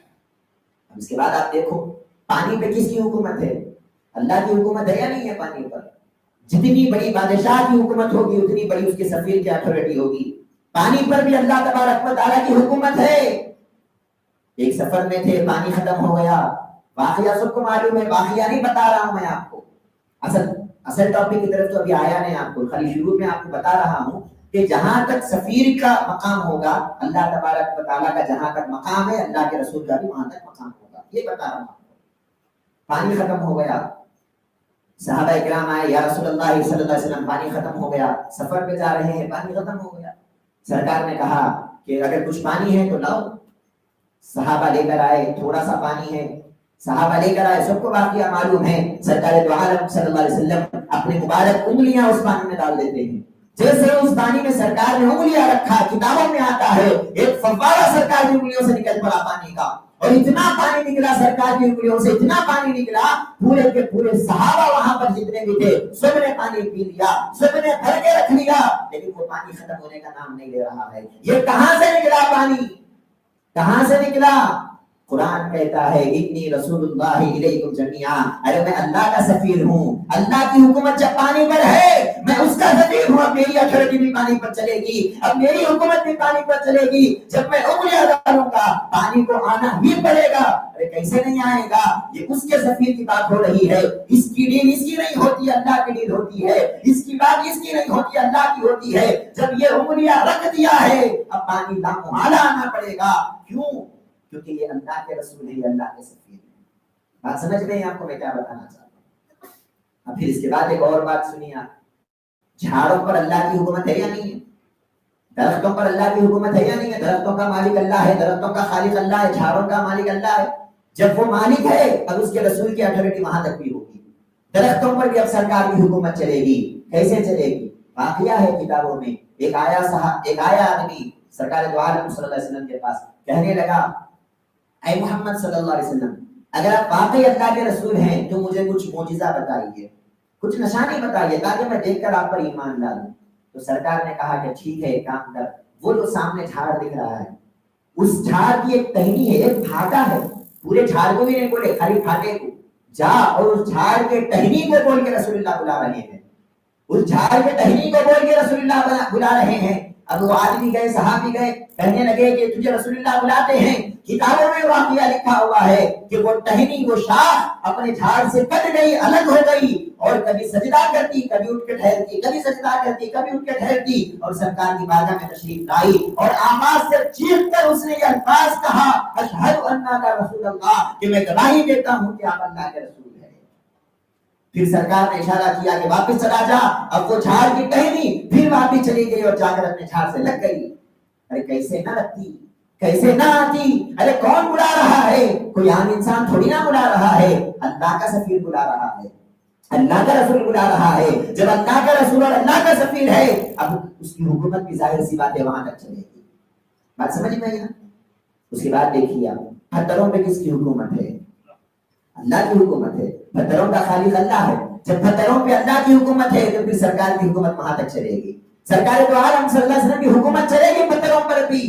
اب اس کے بعد آپ دیکھو پانی پہ کس کی حکومت ہے؟ اللہ کی حکومت ہے یا نہیں ہے پانی پر؟ جتنی بڑی بادشاہ کی حکومت ہوگی اتنی بڑی اس کے سفیر کی اتھارٹی ہوگی. پانی پر بھی اللہ تبارک و تعالیٰ کی حکومت ہے. ایک سفر میں تھے, پانی ختم ہو گیا, واقعہ سب کو معلوم ہے, واقعہ نہیں بتا رہا ہوں میں آپ کو, اصل ٹاپک کی طرف تو ابھی آیا نہیں آپ کو, خالی شروع میں آپ کو بتا رہا ہوں کہ جہاں تک سفیر کا مقام ہوگا, اللہ تبارک و تعالیٰ کا جہاں تک مقام ہے, اللہ کے رسول کا بھی وہاں تک مقام ہوگا, یہ بتا رہا ہوں. پانی ختم ہو گیا, صحابہ اکرام آئے, یا رسول اللہ صلی اللہ علیہ وسلم پانی ختم ہو گیا, سفر پہ جا رہے ہیں, پانی ختم ہو گیا. سرکار نے کہا کہ اگر کچھ پانی ہے تو لاؤ. صحابہ لے کر آئے, تھوڑا سا پانی ہے, صحابہ لے کر آئے, سب کو واقعہ معلوم ہے. سرکار دو عالم صلی اللہ علیہ وسلم اپنی مبارک انگلیاں اس پانی میں ڈال دیتے ہیں. جیسے اس پانی میں سرکار نے انگلیاں رکھا, کتابوں میں آتا ہے ایک فوارہ سرکار کی انگلیوں سے نکل پڑا پانی کا, اور اتنا پانی نکلا سرکار کی انگلیوں سے, اتنا پانی نکلا پورے کے پورے صحابہ وہاں پر جتنے بھی تھے سب نے پانی پی لیا, سب نے بھر کے رکھ لیا, لیکن وہ پانی ختم ہونے کا نام نہیں لے رہا ہے. یہ کہاں سے نکلا پانی, کہاں سے نکلا؟ قرآن کہتا ہے انی رسول اللہ الیکم جمیعا, ارے میں اللہ کا سفیر ہوں, اللہ کی حکومت جب پانی پر ہے میں اس کا سفیر ہوں, اب میری اتھارٹی بھی پانی پر چلے گی, اب میری حکومت بھی پانی پر چلے گی. جب میں انگلیاں ڈالوں گا پانی کو آنا ہی پڑے گا. ارے کیسے نہیں آئے گا, یہ اس کے سفیر کی بات ہو رہی ہے. اس کی ڈیل اس کی نہیں ہوتی, اللہ کی ڈیل ہوتی ہے. اس کی بات اس کی نہیں ہوتی, اللہ کی ہوتی ہے. جب یہ انگلیاں رکھ دیا ہے اب پانی لامحالہ آنا پڑے گا. کیوں؟ کیونکہ یہ اللہ کے رسول ہے, اللہ کے سفیر ہے. بات سمجھ رہے ہیں آپ کو میں کیا بتانا چاہتا ہوں؟ اب پھر اس کے بعد ایک اور بات سنیے آپ, جھاڑوں پر اللہ کی حکومت ہے یا نہیں ہے؟ درختوں پر اللہ کی حکومت ہے یا نہیں ہے؟ درختوں کا مالک اللہ ہے, درختوں کا خالق اللہ ہے, جھاڑوں کا مالک اللہ ہے. جب وہ مالک ہے اب اس کے رسول کی اتھارٹی وہاں تک بھی ہوگی. درختوں پر بھی اب سرکار کی حکومت چلے گی. کیسے چلے گی؟ واقعہ ہے کتابوں میں. ایک آیا آدمی سرکار دو عالم صلی اللہ علیہ وسلم کے پاس, کہنے لگا اے محمد صلی اللہ علیہ وسلم, اگر آپ واقعی اللہ کے رسول ہیں تو مجھے کچھ معجزہ بتائیے, کچھ نشانی بتائیے تاکہ میں دیکھ کر آپ پر ایمان ڈالوں. تو سرکار نے کہا کہ ٹھیک ہے, ایک کام کر, وہ جو سامنے جھاڑ دکھ رہا ہے اس جھاڑ کی ایک ٹہنی ہے, ایک پھاٹا ہے, پورے جھاڑ کو بھی نہیں بولے, خالی پھاٹے کو جا اور اس جھاڑ کے ٹہنی کو بول کے رسول اللہ بلا رہے ہیں. اس جھاڑ کے ٹہنی کو بول کے رسول اللہ بلا رہے ہیں. اب وہ آدمی گئے, صحابی گئے, کہنے لگے کہ تجھے رسول اللہ بلاتے ہیں. کتابوں میں واقعہ لکھا ہوا ہے کہ وہ ٹہنی, وہ شاخ اپنے جھاڑ سے کٹ گئی, الگ ہو گئی, اور کبھی سجدہ کرتی, کبھی اٹھ کے ٹھہرتی, کبھی سجدہ کرتی, کبھی اٹھ کے ٹھہرتی, اور سرکار کی بارگاہ میں تشریف لائی, اور آواز سے چیخ کر اس نے یہ الفاظ کہا اشہد انک رسول اللہ, کہ میں گواہی دیتا ہوں کہ آپ اللہ کے رسول ہیں. پھر سرکار نے اشارہ کیا کہ واپس چلا جا. اب وہ جھاڑ کی ٹہنی پھر واپس چلی گئی اور جا کر اپنے جھاڑ سے لگ گئی. ارے کیسے نہ لگتی، کیسے نہ آتی؟ ارے کون بلا رہا ہے؟ کوئی عام انسان تھوڑی نہ بلا رہا ہے، اللہ کا سفیر بلا رہا ہے، اللہ کا رسول بلا رہا ہے. جب اللہ کا رسول اور اللہ کا سفیر ہے، اب اس کی حکومت بھی ظاہر سی بات ہے وہاں تک چلے گی. بات سمجھ میں آئی نا؟ اس کے بعد دیکھیے آپ پتھروں پہ کس کی حکومت ہے؟ اللہ کی حکومت ہے. پتھروں کا خالق اللہ ہے. جب پتھروں پہ اللہ کی حکومت ہے تو پھر سرکار کی حکومت وہاں تک چلے گی. سرکار دو عالم صلی اللہ علیہ وسلم کی حکومت چلے گی پتھروں پر بھی.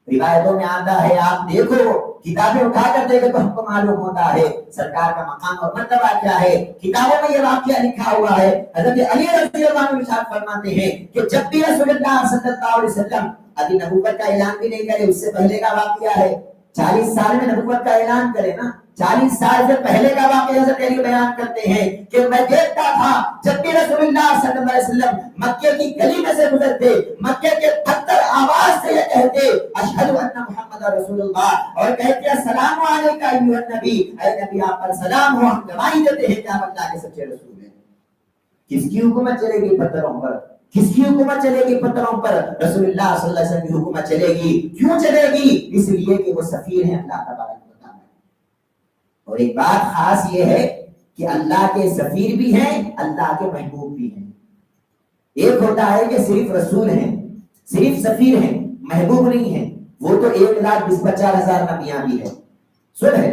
روایتوں میں آتا ہے، آپ دیکھو کتابیں اٹھا کر دیکھو تو ہم کو معلوم ہوتا ہے سرکار کا مقام اور مرتبہ کیا ہے. کتابوں میں یہ واقعہ لکھا ہوا ہے. حضرت علی رضی اللہ عنہ ارشاد فرماتے ہیں کہ جب بھی رسول اللہ صلی اللہ علیہ وسلم ابھی نبوت کا اعلان بھی نہیں کرے، اس سے پہلے کا واقعہ ہے. 40 سال میں نبوت کا اعلان کرے نا، 40 سال سے پہلے کا واقعہ حضرت علی بیان کرتے ہیں کہ میں دیکھتا تھا جب بھی رسول اللہ صلی اللہ علیہ وسلم مکے کی گلی میں سے گزرتے، مکے کے پتھر آواز سے یہ کہتے اشہد ان محمد رسول اللہ، اور کہتے السلام علیکم ایھا النبی، اے نبی آپ پر سلام ہو. ہم گواہی دیتے ہیں کہ آپ اللہ کے سچے رسول ہیں. کس کی حکومت چلے گی پتھروں پر؟ کس کی حکومت چلے گی پتھروں پر؟ رسول اللہ صلی اللہ علیہ وسلم کی حکومت چلے گی. کیوں چلے گی؟ اس لیے کہ وہ سفیر ہیں اللہ تبارک و تعالی. اور ایک بات خاص یہ ہے کہ اللہ کے سفیر بھی ہیں، اللہ کے محبوب بھی ہیں. ایک ہوتا ہے کہ صرف رسول ہیں، صرف سفیر ہیں، محبوب نہیں ہیں. وہ تو 1,42,000 نبیاں بھی ہے. سن ہے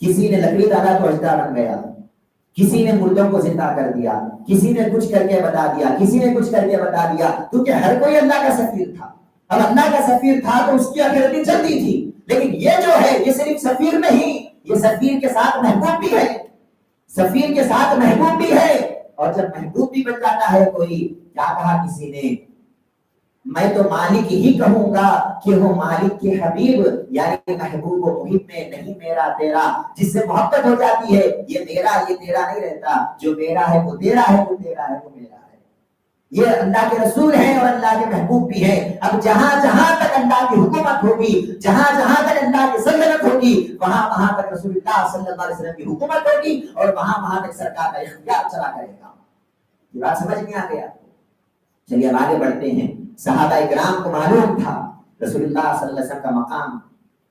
کسی نے لکڑی ڈالا تو اجدہ بن گیا، کسی نے مردوں کو زندہ کر دیا، کسی نے کچھ کر کے بتا دیا، کسی نے کچھ کر کے بتا دیا، کیونکہ ہر کوئی اللہ کا سفیر تھا. اب اللہ کا سفیر تھا تو اس کی آخرتی چلتی تھی. لیکن یہ جو ہے یہ صرف سفیر نہیں، یہ سفیر کے ساتھ محبوب بھی ہے، سفیر کے ساتھ محبوب بھی ہے. اور جب محبوب بھی بن جاتا ہے کوئی، کیا کہا کسی نے، میں تو مالک ہی کہوں گا کہ وہ مالک کے حبیب یعنی محبوب و محب میں نہیں میرا تیرا. جس سے محبت ہو جاتی ہے یہ میرا یہ تیرا نہیں رہتا، جو میرا ہے وہ تیرا ہے، جو تیرا ہے وہ میرا ہے. یہ اللہ کے رسول ہیں اور اللہ کے محبوب بھی ہیں. اب جہاں جہاں تک اللہ کی حکومت ہوگی، جہاں جہاں تک اللہ کی سلطنت ہوگی، وہاں وہاں تک رسول اللہ صلی اللہ علیہ وسلم کی حکومت ہوگی اور وہاں وہاں تک سرکار کا اختیار چلا کرے گا. یہ بات سمجھ میں آ گیا؟ چلیے اب آگے بڑھتے ہیں. صحابہ اکرام کو معلوم تھا رسول اللہ صلی اللہ علیہ وسلم کا مقام،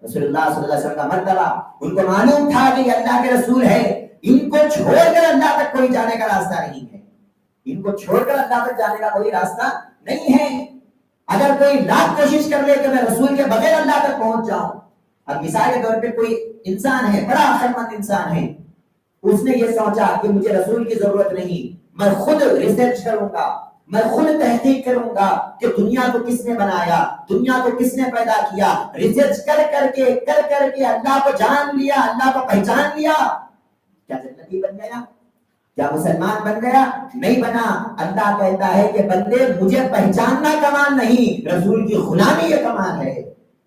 رسول اللہ صلی اللہ علیہ وسلم کا مرتبہ. ان کو معلوم تھا کہ یہ اللہ کے رسول ہے، ان کو چھوڑ کر اللہ تک کوئی جانے کا راستہ نہیں ہے، ان کو چھوڑ کر اللہ تک جانے کا کوئی راستہ نہیں ہے. اگر کوئی لاکھ کوشش کر لے کہ میں رسول کے بغیر اللہ تک پہنچ جاؤں. اب مثال کے طور پہ کوئی انسان ہے، بڑا عقل مند انسان ہے، اس نے یہ سوچا کہ مجھے رسول کی ضرورت نہیں، میں خود ریسرچ کروں گا، میں خود تحقیق کروں گا کہ دنیا کو کس نے بنایا، دنیا کو کس نے پیدا کیا. ریسرچ کر کر کے اللہ کو جان لیا، اللہ کو پہچان لیا. کیا جنتی بن گیا؟ کیا مسلمان بن گیا؟ نہیں بنا. اللہ کہتا ہے کہ بندے مجھے پہچاننا کمال نہیں، رسول کی غلامی یہ کمال ہے.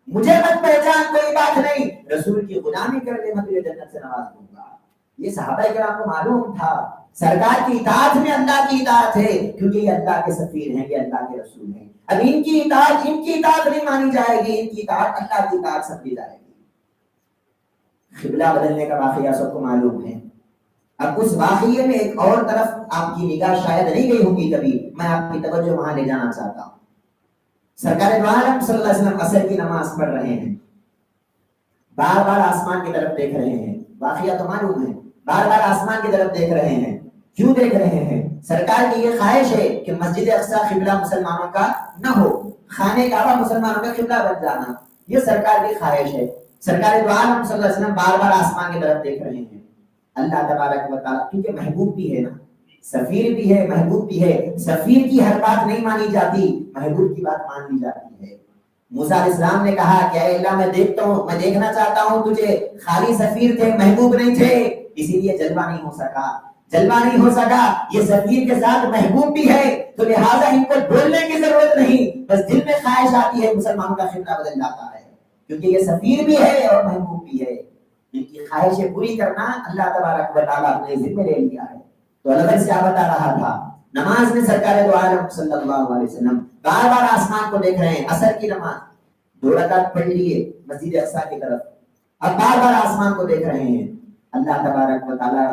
مجھے مت پہچان کوئی بات نہیں، رسول کی غلامی کر لے میں تجھے جنت سے نواز دوں گا. یہ صحابہ کرام کو معلوم تھا سرکار کی اطاعت میں اللہ کی اطاعت ہے، کیونکہ یہ اللہ کے سفیر ہیں، یہ اللہ کے رسول ہیں. اب ان کی اطاعت نہیں مانی جائے گی، ان کی اطاعت اللہ کی اطاعت سمجھی جائے گی. قبلہ بدلنے کا واقعہ سب کو معلوم ہے. اب اس واقعے میں ایک اور طرف آپ کی نگاہ شاید نہیں گئی ہوگی کبھی، میں آپ کی توجہ وہاں لے جانا چاہتا ہوں. سرکار دو عالم صلی اللہ علیہ وسلم عصر کی نماز پڑھ رہے ہیں، بار بار آسمان کی طرف دیکھ رہے ہیں. واقعہ تو معلوم ہے، بار بار آسمان کی طرف دیکھ رہے ہیں. کیوں دیکھ رہے ہیں؟ سرکار کی یہ خواہش ہے کہ مسجد اقصی قبلہ مسلمانوں کا نہ ہو، خانہ کعبہ مسلمانوں کا قبلہ بن جانا، یہ سرکار کی خواہش ہے. سرکار دو عالم صلی اللہ علیہ وسلم بار بار آسمان کی طرف دیکھ رہے ہیں. اللہ تبارک و تعالیٰ کیونکہ محبوب بھی ہے نا، سفیر بھی ہے، محبوب بھی ہے. سفیر کی ہر بات نہیں مانی جاتی، محبوب کی بات مان لی جاتی ہے. موسیٰ علیہ السلام نے کہا کہ اے اللہ میں دیکھتا ہوں، میں دیکھنا چاہتا ہوں تجھے. خالی سفیر تھے، محبوب نہیں تھے، اسی لیے جلوہ نہیں ہو سکا، جلوہ نہیں ہو سکا. یہ سفیر کے ساتھ محبوب بھی ہے تو لہٰذا ان کو بولنے کی ضرورت نہیں، بس دل میں خواہش آتی ہے مسلمانوں کا خطہ بدل جاتا ہے، کیونکہ یہ سفیر بھی ہے اور محبوب بھی ہے. ان کی خواہشیں پوری کرنا اللہ تبارک و تعالیٰ اپنے ذمہ لے لیا ہے. تو اللہ سے بتا رہا تھا نماز میں سرکار دو عالم صلی اللہ علیہ وسلم بار بار آسمان کو دیکھ رہے ہیں. عصر کی نماز 2 رکعت پڑھ لیے مسجد اقصی کی طرف، اب بار بار آسمان کو دیکھ رہے ہیں. اللہ تبارک و تعالیٰ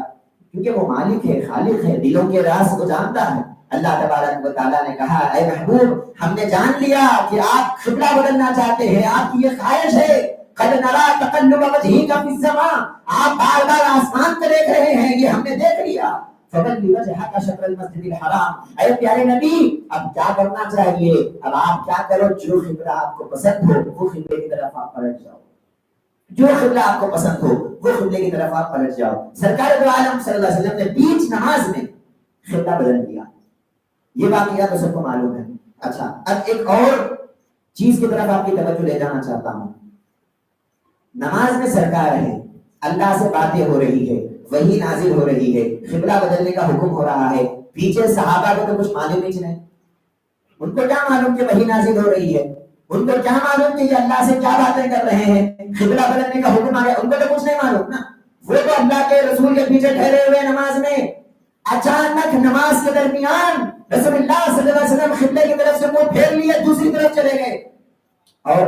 کیونکہ وہ مالک ہے، خالق ہے، دلوں کے راز کو جانتا ہے۔ اللہ تبارک و تعالیٰ نے کہا اے محبوب ہم نے جان لیا کہ آپ قبلہ بدلنا چاہتے ہیں، آپ کی یہ خواہش ہے۔ قد نرى تقلب وجهك في السماء، آپ بار بار آسمان کو دیکھ رہے ہیں، یہ ہم نے دیکھ لیا۔ فَوَلِّ وَجْهَكَ شَطْرَ الْمَسْجِدِ الْحَرَامِ، اے پیارے نبی اب کیا کرنا چاہیے؟ اب آپ کیا کرو، جو قبلہ آپ کو پسند ہو وہ قبلے کی طرف آپ پلٹ جاؤ، جو قبلہ آپ کو پسند ہو وہ قبلے کی طرف آپ پلٹ جاؤ۔ سرکار دو عالم صلی اللہ علیہ وسلم نے بیچ نماز میں قبلہ بدل دیا، یہ واقعہ تو سب کو معلوم ہے۔ اچھا اب ایک اور چیز کی طرف آپ کی توجہ لے جانا چاہتا ہوں۔ نماز میں سرکار ہے، اللہ سے باتیں ہو رہی ہے، وحی نازل ہو رہی ہے، قبلہ بدلنے کا حکم ہو رہا ہے، پیچھے صحابہ کو تو کچھ معلوم ہی نہیں، ان کو کیا معلوم کہ وحی نازل ہو رہی ہے، ان کو کیا معلوم کہ یہ اللہ سے کیا باتیں کر رہے ہیں، قبلہ بدلنے کا حکم آ گیا، ان کو تو کچھ نہیں معلوم نا۔ وہ تو اللہ کے رسول کے پیچھے ٹھہرے ہوئے نماز میں، اچانک نماز کے درمیان رسول اللہ صلی اللہ علیہ وسلم قبلے کی طرف سے منہ پھیر لیے، دوسری طرف چلے گئے۔ اور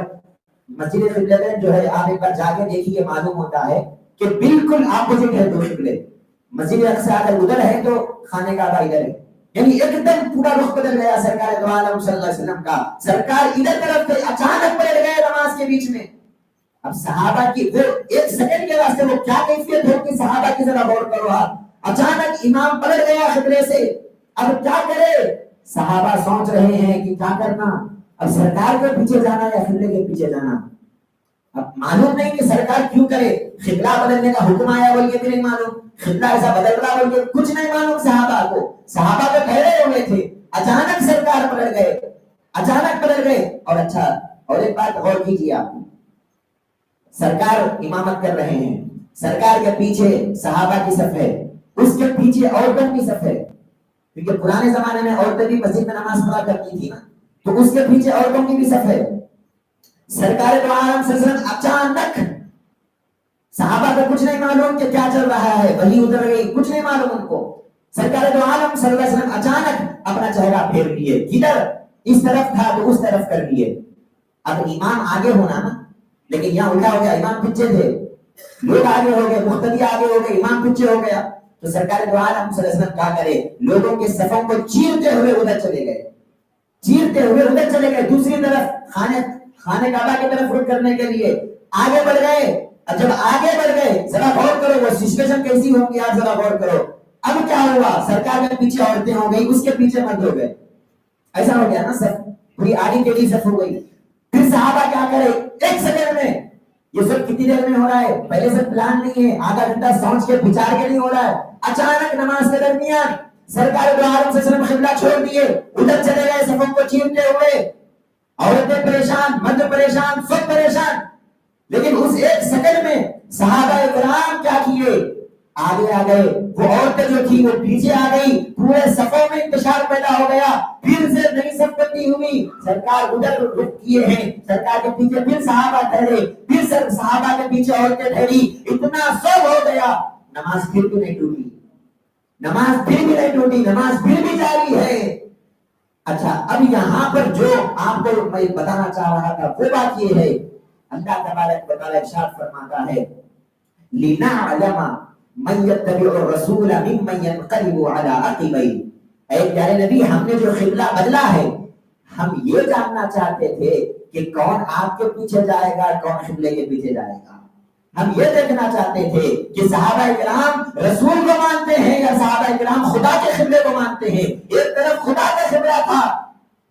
مسجد قبلتین جو ہے آپ ایک بار جا کے دیکھیے، معلوم ہوتا ہے کہ بالکل اپوزٹ ہے دو قبلے۔ مسجد اقصی اگر ادھر ہے تو خانہ کعبہ ادھر ہے، یعنی ایک دم پورا رخ بدل گیا سرکار دو عالم صلی اللہ علیہ وسلم کا۔ سرکار ادھر طرف تھے، اچانک پلٹ گئے نماز کے بیچ میں۔ اب صحابہ کی وہ ایک سیکنڈ کے واسطے وہ کیا کیفیت ہوگی، صحابہ کی ذرا غور کرو آپ۔ اچانک امام پلٹ گیا قبلے سے، اب کیا کرے؟ صحابہ سوچ رہے ہیں کہ کیا کرنا، اب سرکار کے پیچھے جانا یا قبلے کے پیچھے جانا۔ اب معلوم نہیں کہ سرکار کیوں کرے، قبلہ بدلنے کا حکم آیا بول کے بھی نہیں معلوم، قبلہ ایسا بدل رہا بول کے کچھ نہیں معلوم صحابہ کو۔ صحابہ تو ٹھہرے ہوئے تھے، اچانک سرکار پلٹ گئے، اچانک پلٹ گئے۔ اور اچھا اور ایک بات غور کیجیے آپ، سرکار امامت کر رہے ہیں، سرکار کے پیچھے صحابہ کی صف ہے، اس کے پیچھے عورتوں کی صف ہے، کیونکہ پرانے زمانے میں عورتیں بھی مسجد میں نماز پڑھا کرتی تھی نا، تو اس کے پیچھے عورتوں کی بھی صف ہے۔ سرکار دو عالم صلی اللہ علیہ وسلم اچانک، صحابہ کو کچھ نہیں معلوم کہ کیا چل رہا ہے، وہی اتر گئی، کچھ نہیں معلوم ان کو۔ سرکار دو عالم صلی اللہ علیہ وسلم اچانک اپنا چہرہ پھیر لیے، کدھر؟ اس طرف تھا تو اس طرف کر لیے۔ اب امام آگے ہونا نا، لیکن یہاں الٹا ہو گیا، امام پیچھے تھے، لوگ آگے ہو گئے، مقتدی آگے ہو گئے، امام پیچھے ہو گیا۔ تو سرکار دو عالم صلی اللہ علیہ وسلم کیا کرے، لوگوں کے صفوں کو چیرتے ہوئے ادھر چلے گئے، چیرتے ہوئے ادھر چلے گئے، دوسری طرف خانہ کعبہ کی طرف رخ کرنے کے لیے آگے بڑھ گئے۔ اب جب آگے بڑھ گئے، ذرا غور کرو وہ سچویشن کیسی ہوگی، آپ ذرا غور کرو۔ اب کیا ہوا، سرکار کے پیچھے عورتیں ہو گئی، اس کے پیچھے مرد ہو گئے، ایسا ہو گیا نا، سب پوری آگے ٹیڑھی صف ہو گئی۔ پھر صحابہ کیا کرے، ایک سیکنڈ میں، یہ سب کتنی دیر میں ہو رہا ہے، پہلے سے پلان نہیں ہے، آدھا گھنٹہ سوچ کے بچار کے نہیں ہو رہا ہے، اچانک نماز کے درمیان سرکار دو عالم صلی اللہ علیہ وسلم قبلہ چھوڑ دیے، ادھر چلے گئے صفوں کو چیرتے ہوئے، عورتیں پریشان، مرد پریشان، سب پریشان۔ لیکن اس ایک سیکنڈ میں صحابہ کرام کیا کیے، آگے آ گئے، وہ عورتیں جو تھی وہ پیچھے آ گئی، پورے صفوں میں انتشار پیدا ہو گیا، پھر سے نئی صف بندی ہوئی، سرکار ادھر رخ کیے ہیں، سرکار کے پیچھے پھر صحابہ ٹھہرے، پھر صحابہ کے پیچھے عورتیں ٹھہری، اتنا سب ہو گیا، نماز پھر بھی نہیں ٹوٹی، نماز پھر بھی نہیں ٹوٹی، نماز پھر بھی جاری ہے۔ اچھا اب یہاں پر جو آپ کو میں بتانا چاہ رہا تھا وہ بات یہ ہے، اللہ تبارک و تعالی ارشاد فرماتا ہے لِنَعْلَمَ مَن يَتَّبِعُ الرَّسُولَ مِمَّن يَنقَلِبُ عَلَىٰ عَقِبَيْهِ، اے پیارے نبی ہم نے جو قبلہ بدلا ہے، ہم یہ جاننا چاہتے تھے کہ کون آپ کے پیچھے جائے گا، کون قبلے کے پیچھے جائے گا۔ ہم یہ دیکھنا چاہتے تھے کہ صحابہ کرام رسول کو مانتے ہیں یا صحابہ کرام خدا کے قبلے کو مانتے ہیں۔ ایک طرف خدا کا قبلہ تھا،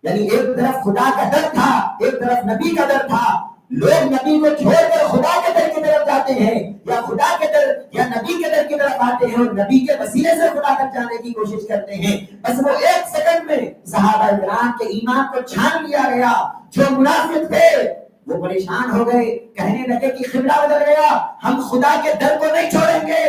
یعنی ایک طرف خدا کا در تھا، ایک طرف نبی کا در تھا۔ لوگ نبی کو چھوڑ کر خدا کے در کی طرف جاتے ہیں، یا خدا کے در یا نبی کے در کی طرف آتے ہیں اور نبی کے وسیلے سے خدا تک جانے کی کوشش کرتے ہیں۔ بس وہ ایک سیکنڈ میں صحابہ کرام کے ایمان کو چھان لیا گیا۔ جو منافق تھے وہ پریشان ہو گئے، کہنے لگے کہ قبلہ بدل گیا، ہم خدا کے در کو نہیں چھوڑیں گے،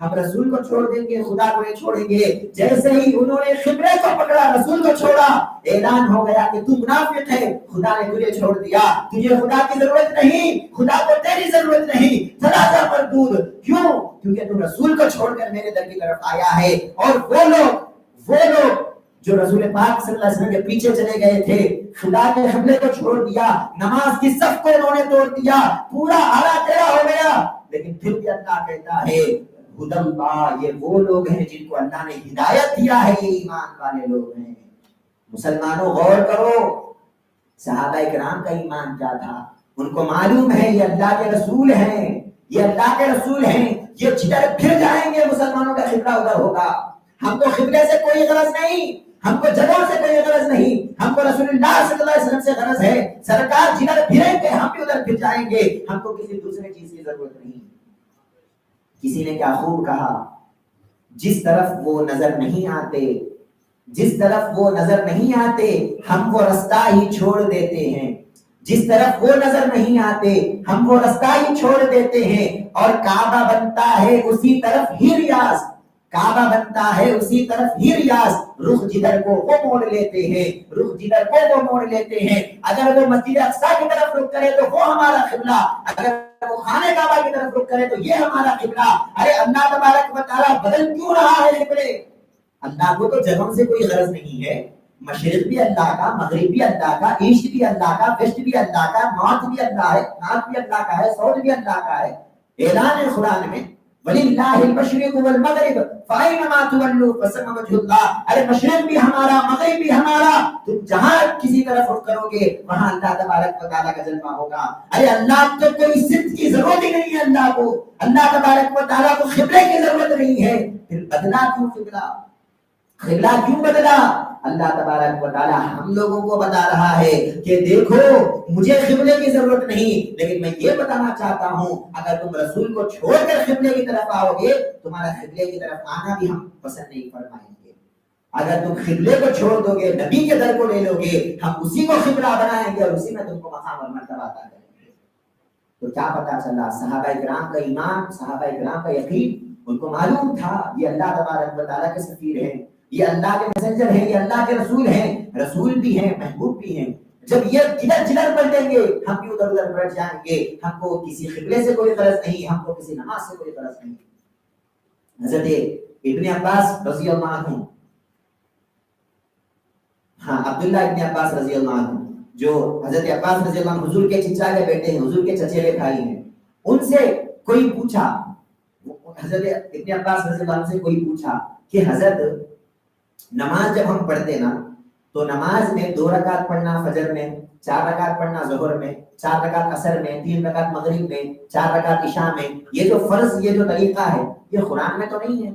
ہم رسول کو چھوڑ دیں گے، خدا کو نہیں چھوڑیں گے۔ جیسے ہی انہوں نے قبلے کو پکڑا، رسول کو چھوڑا، اعلان ہو گیا کہ تو منافق ہے، خدا نے تجھے چھوڑ دیا، تجھے خدا کی ضرورت نہیں، خدا کو تیری ضرورت نہیں، چلا جا مردود۔ کیوں؟ کیونکہ تو رسول کو چھوڑ کر میرے در کی طرف آیا ہے۔ اور وہ لوگ جو رسول پاک صلی اللہ علیہ وسلم کے پیچھے چلے گئے تھے، خدا کے قبلے کو چھوڑ دیا، نماز کی صف کو انہوں نے توڑ دیا، پورا آڑا ٹیڑھا ہو گیا، لیکن پھر بھی اللہ کہتا ہے ہدی اللہ، یہ وہ لوگ ہیں جن کو اللہ نے ہدایت دیا ہے، یہ ایمان والے لوگ ہیں۔ مسلمانوں غور کرو، صحابہ کرام کا ایمان کیا تھا؟ ان کو معلوم ہے یہ اللہ کے رسول ہیں، یہ اللہ کے رسول ہیں، یہ جدھر پھر جائیں گے مسلمانوں کا قبلہ ادھر ہوگا۔ ہم کو قبلے سے کوئی غرض نہیں، ہم کو جگہوں سے کوئی غرض نہیں، ہم کو رسول اللہ صلی اللہ علیہ وسلم سے غرض ہے۔ سرکار جدھر پھریں گے ہم بھی ادھر پھر جائیں گے، ہم کو کسی دوسرے چیز کی ضرورت نہیں۔ کسی نے کیا خوب کہا، جس طرف وہ نظر نہیں آتے، جس طرف وہ نظر نہیں آتے ہم وہ رستہ ہی چھوڑ دیتے ہیں، جس طرف وہ نظر نہیں آتے ہم وہ رستہ ہی چھوڑ دیتے ہیں، اور کعبہ بنتا ہے اسی طرف ہی ریاض، کعبہ بنتا ہے اسی طرف ہی ریاض، رخ جدھر کو وہ موڑ لیتے ہیں، رخ جدھر کو وہ موڑ لیتے ہیں۔ اگر وہ مسجد اقصی کی طرف رخ کرے تو وہ ہمارا قبلہ، اگر وہ خانہ کعبہ کی طرف رخ کرے تو یہ ہمارا قبلہ۔ ارے اللہ تبارک و تعالیٰ بدل کیوں رہا ہے قبلے؟ اللہ کو تو جگہوں سے کوئی غرض نہیں ہے، مشرق بھی اللہ کا، مغرب بھی اللہ کا، ایسٹ بھی اللہ کا، ویسٹ بھی اللہ کا، نارتھ بھی اللہ ہے، نارتھ بھی اللہ کا ہے، ساؤتھ بھی اللہ کا ہے۔ اعلان ہے قرآن میں وَلِلَّهِ الْمَشْرِقُ وَالْمَغْرِبُ فَأَيْنَمَا تُوَلُّوا فَثَمَّ وَجْهُ اللَّهِ۔ ارے مشرق بھی ہمارا، مغرب بھی ہمارا، تم جہاں کسی طرف رخ کرو گے وہاں اللہ تبارک و تعالیٰ کا جلوہ ہوگا۔ ارے اللہ تو کوئی صدق کی ضرورت ہی نہیں ہے، اللہ کو، اللہ تبارک و تعالیٰ کو قبلے کی ضرورت نہیں ہے، پھر بدلا کیوں قبلہ؟ قبلہ کیوں بدلا؟ اللہ تبارک و تعالی ہم لوگوں کو بتا رہا ہے کہ دیکھو مجھے قبلے کی ضرورت نہیں، لیکن میں یہ بتانا چاہتا ہوں اگر تم رسول کو چھوڑ کر قبلے کی طرف آؤ گے، تمہارا قبلے کی طرف آنا بھی ہم پسند نہیں فرمائیں گے۔ اگر تم قبلے کو چھوڑ دو گے، نبی کے در کو لے لو گے، ہم اسی کو قبلہ بنائیں گے اور اسی میں تم کو مقام اور مرتبہ عطا کریں گے۔ تو کیا پتا چلا؟ صحابہ کرام کا ایمان، صحابہ کرام کا یقین، ان کو معلوم تھا یہ اللہ تبارک و تعالیٰ کے سفیر ہیں، یہ اللہ کے میسنجر ہیں، یہ اللہ کے رسول ہیں، رسول بھی ہیں، محبوب بھی ہیں۔ جب یہ جدھر جدھر پلٹیں گے ہم بھی ادھر ادھر پلٹ جائیں گے، ہم کو کسی قبلے سے کوئی غرض نہیں، ہم کو کسی نماز سے کوئی غرض نہیں۔ حضرت ابن عباس رضی اللہ عنہ، ہاں عبداللہ ابن عباس رضی اللہ عنہ، جو حضرت عباس رضی اللہ عنہ حضور کے چچا کے بیٹے ہیں، حضور کے چچیرے بھائی ہیں، ان سے کوئی پوچھا، حضرت ابن عباس رضی اللہ عنہ سے کوئی پوچھا کہ حضرت نماز جب ہم پڑھتے نا تو نماز میں 2 رکعت پڑھنا فجر میں، 4 رکعت پڑھنا ظہر میں، 4 رکعت عصر میں، 3 رکعت مغرب میں، 4 رکعت عشاء میں، یہ جو فرض، یہ جو طریقہ ہے یہ قرآن میں تو نہیں ہے۔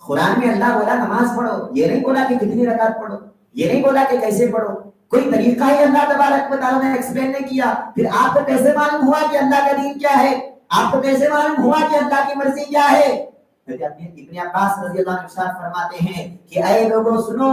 قرآن میں اللہ بولا نماز پڑھو، یہ نہیں بولا کہ کتنی رکعت پڑھو، یہ نہیں بولا کہ کیسے پڑھو، کوئی طریقہ ہی اللہ تبارک و تعالیٰ نے ایکسپلین نہیں کیا۔ پھر آپ کو کیسے معلوم ہوا کہ اللہ کا دین کیا ہے؟ آپ کو کیسے معلوم ہوا کہ اللہ کی مرضی کیا ہے؟ ابن عباس رضی اللہ عنہ ارشاد فرماتے ہیں کہ اے لوگوں سنو،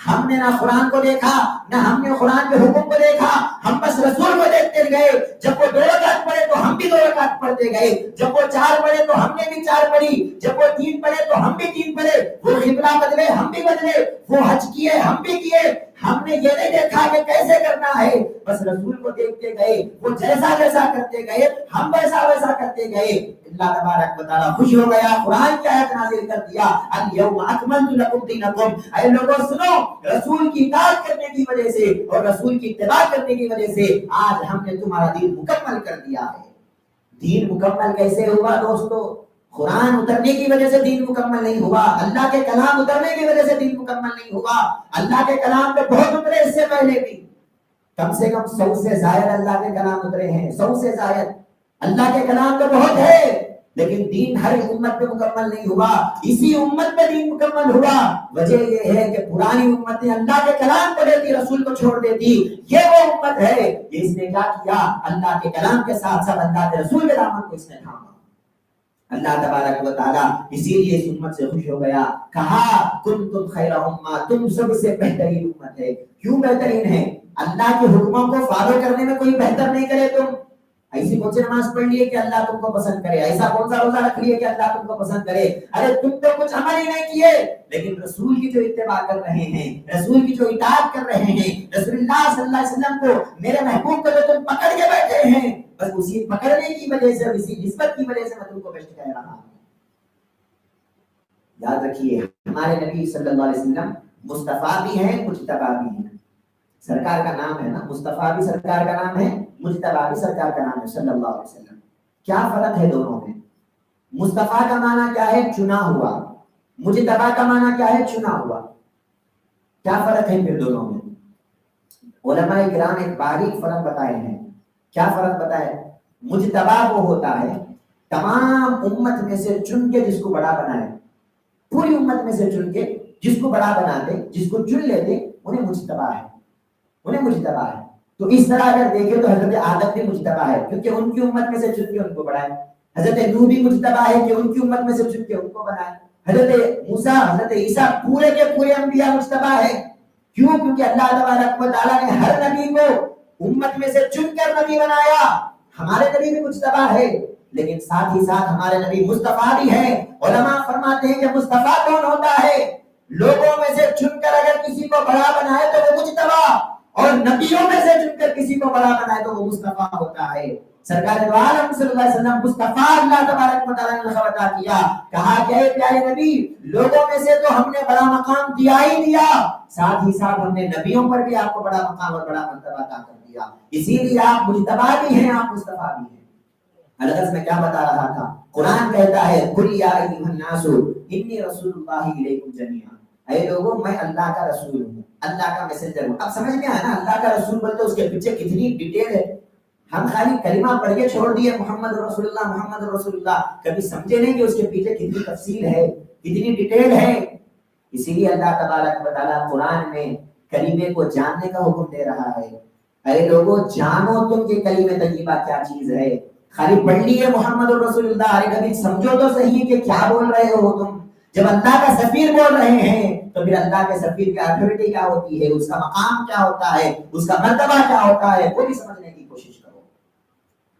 ہم نے نہ قرآن کو دیکھا نہ ہم نے قرآن کے حکم کو دیکھا، ہم بس رسول کو دیکھتے گئے۔ جب وہ 2 رکعت پڑھے تو ہم بھی 2 رکعت پڑھتے گئے، جب وہ 4 پڑھے تو ہم نے بھی 4 پڑھی، جب وہ 3 پڑھے تو ہم بھی 3 پڑھے، وہ قبلہ بدلے ہم بھی بدلے، وہ حج کیے ہم بھی کیے۔ ہم نے یہ نہیں دیکھا کہ کیسے کرنا ہے، بس رسول کو دیکھتے گئے، وہ جیسا جیسا کرتے گئے ہم ویسا ویسا کرتے گئے۔ اللہ تبارک و تعالیٰ خوش ہو گیا، قرآن کی آیت نازل کر دیا، الیوم اکملت لکم دینکم۔ اے لوگوں سنو، رسول کی اطاعت کرنے کی وجہ سے اور رسول کی اتباع کرنے کی وجہ سے آج ہم نے تمہارا دین مکمل کر دیا ہے۔ دین مکمل کیسے ہوا دوستو؟ قرآن اترنے کی وجہ سے دین مکمل نہیں ہوا، اللہ کے کلام اترنے کی وجہ سے دین مکمل نہیں ہوا۔ اللہ کے کلام پہ بہت اترے اس سے پہلے بھی، کم سے کم 100 سے زائد اللہ کے کلام اترے ہیں، 100 سے زائد اللہ کے کلام تو بہت ہے، لیکن دین ہر امت پہ مکمل نہیں ہوا، اسی امت پہ دین مکمل ہوا۔ وجہ یہ ہے کہ پرانی امت نے اللہ کے کلام کو دیتی، رسول کو چھوڑ دیتی، یہ وہ امت ہے کہ اس نے کیا کیا؟ اللہ کے کلام کے ساتھ ساتھ اللہ کے رسول کے دامن کو اس نے تھاما۔ اللہ تبارک و تعالیٰ اسی لیے اس امت سے خوش ہو گیا، کہا کنتم خیر امہ، تم سب سے بہترین امت ہے۔ کیوں بہترین ہے؟ اللہ کے حکموں کو فالو کرنے میں کوئی بہتر نہیں کرے تم۔ ایسی کون سی نماز پڑھ لیے کہ اللہ تم کو پسند کرے؟ ایسا کون سا روزہ رکھ لیے کہ اللہ تم کو پسند کرے؟ ارے تم تو کچھ عمل ہی نہیں کیے، لیکن رسول کی جو اتباع کر رہے ہیں، رسول کی جو اطاعت کر رہے ہیں، رسول اللہ صلی اللہ علیہ وسلم کو، میرے محبوب کو جو تم پکڑ کے بیٹھے ہیں، بس اسی پکڑنے کی وجہ سے، اسی نسبت کی وجہ سے میں تم کو بیسٹ کہہ رہا ہوں۔ یاد رکھیے ہمارے نبی صلی اللہ علیہ وسلم مصطفیٰ بھی ہیں، مجتبیٰ بھی ہیں۔ سرکار کا نام ہے نا، مصطفیٰ بھی سرکار کا نام ہے، مجتبیٰ بھی سرکار کا نام ہے صلی اللہ علیہ وسلم۔ کیا فرق ہے دونوں میں؟ مصطفیٰ کا معنی کیا ہے؟ چنا ہوا. مجتبی کا معنی کیا ہے؟ چنا ہوا. کیا فرق ہے پھر دونوں میں؟ علماء کرام ایک باریک فرق بتائے ہیں. کیا فرق بتائے؟ مجتبی وہ ہوتا ہے تمام امت میں سے چن کے جس کو بڑا بنائے، پوری امت میں سے چن کے جس کو بڑا بناتے، جس کو چن لیتے، انہیں مجتبی ہے، انہیں مجتبی ہے. تو اس طرح اگر دیکھیں تو حضرت آدم بھی مجتبی ہے کیونکہ ان کی امت میں سے چن کے ان کو بڑھائے. حضرت نوح بھی مجتبی ہے کہ ان کی امت میں سے چن کے ان کو بنائے. حضرت موسیٰ، حضرت عیسیٰ، پورے کے پورے انبیاء مجتبی ہے. کیوں؟ کیونکہ اللہ تبارک و تعالیٰ نے ہر نبی کو امت میں سے چن کر نبی بنایا. ہمارے نبی بھی مجتبی ہے لیکن ساتھ ہی ساتھ ہمارے نبی مصطفیٰ بھی ہے. علماء فرماتے ہیں کہ مصطفیٰ کون ہوتا ہے؟ لوگوں میں سے چن کر اگر کسی کو بڑا بنائے تو وہ مجتبی، اور نبیوں میں سے چن کر کسی کو بڑا بنائے تو وہ مصطفیٰ ہوتا ہے. سرکار دو عالم صلی اللہ علیہ وسلم مصطفیٰ اللہ تبارک و تعالیٰ نے لقب عطا کیا. کہا کہ اے پیارے نبی، لوگوں میں سے تو ہم نے بڑا مقام دیا ہی دیا، ساتھ ہی ساتھ ہم نے نبیوں پر بھی آپ کو بڑا مقام اور بڑا مرتبہ عطا کر دیا. اسی لیے آپ مجتبی بھی ہیں، آپ مصطفیٰ بھی ہیں. الغرض میں کیا بتا رہا تھا؟ قرآن کہتا ہے قل یا ایھا الناس انی رسول اللہ الیکم جمیعا. اے لوگوں، میں اللہ کا رسول ہوں، اللہ کا میسنجر ہوں. اب سمجھ میں آیا نا اللہ کا رسول بولتے اس کے پیچھے کتنی ڈیٹیل ہے. ہم خالی کلمہ پڑھ کے چھوڑ دیے محمد رسول اللہ محمد رسول اللہ، کبھی سمجھے نہیں کہ اس کے پیچھے کتنی تفصیل ہے، کتنی ڈیٹیل ہے. اسی لیے اللہ تبارک و تعالیٰ قرآن میں کلمے کو جاننے کا حکم دے رہا ہے. اے لوگوں، جانو تم کہ کلمہ طیبہ کیا چیز ہے. خالی پڑھ لیے محمد رسول اللہ، ارے کبھی سمجھو تو صحیح کہ کیا بول رہے ہو تم. جب اللہ کا سفیر بول رہے ہیں تو پھر اللہ کے سفیر کی اتھارٹی کیا ہوتی ہے، اس کا مقام کیا ہوتا ہے، اس کا مرتبہ کیا ہوتا ہے، وہ بھی سمجھنے کی کوشش کرو.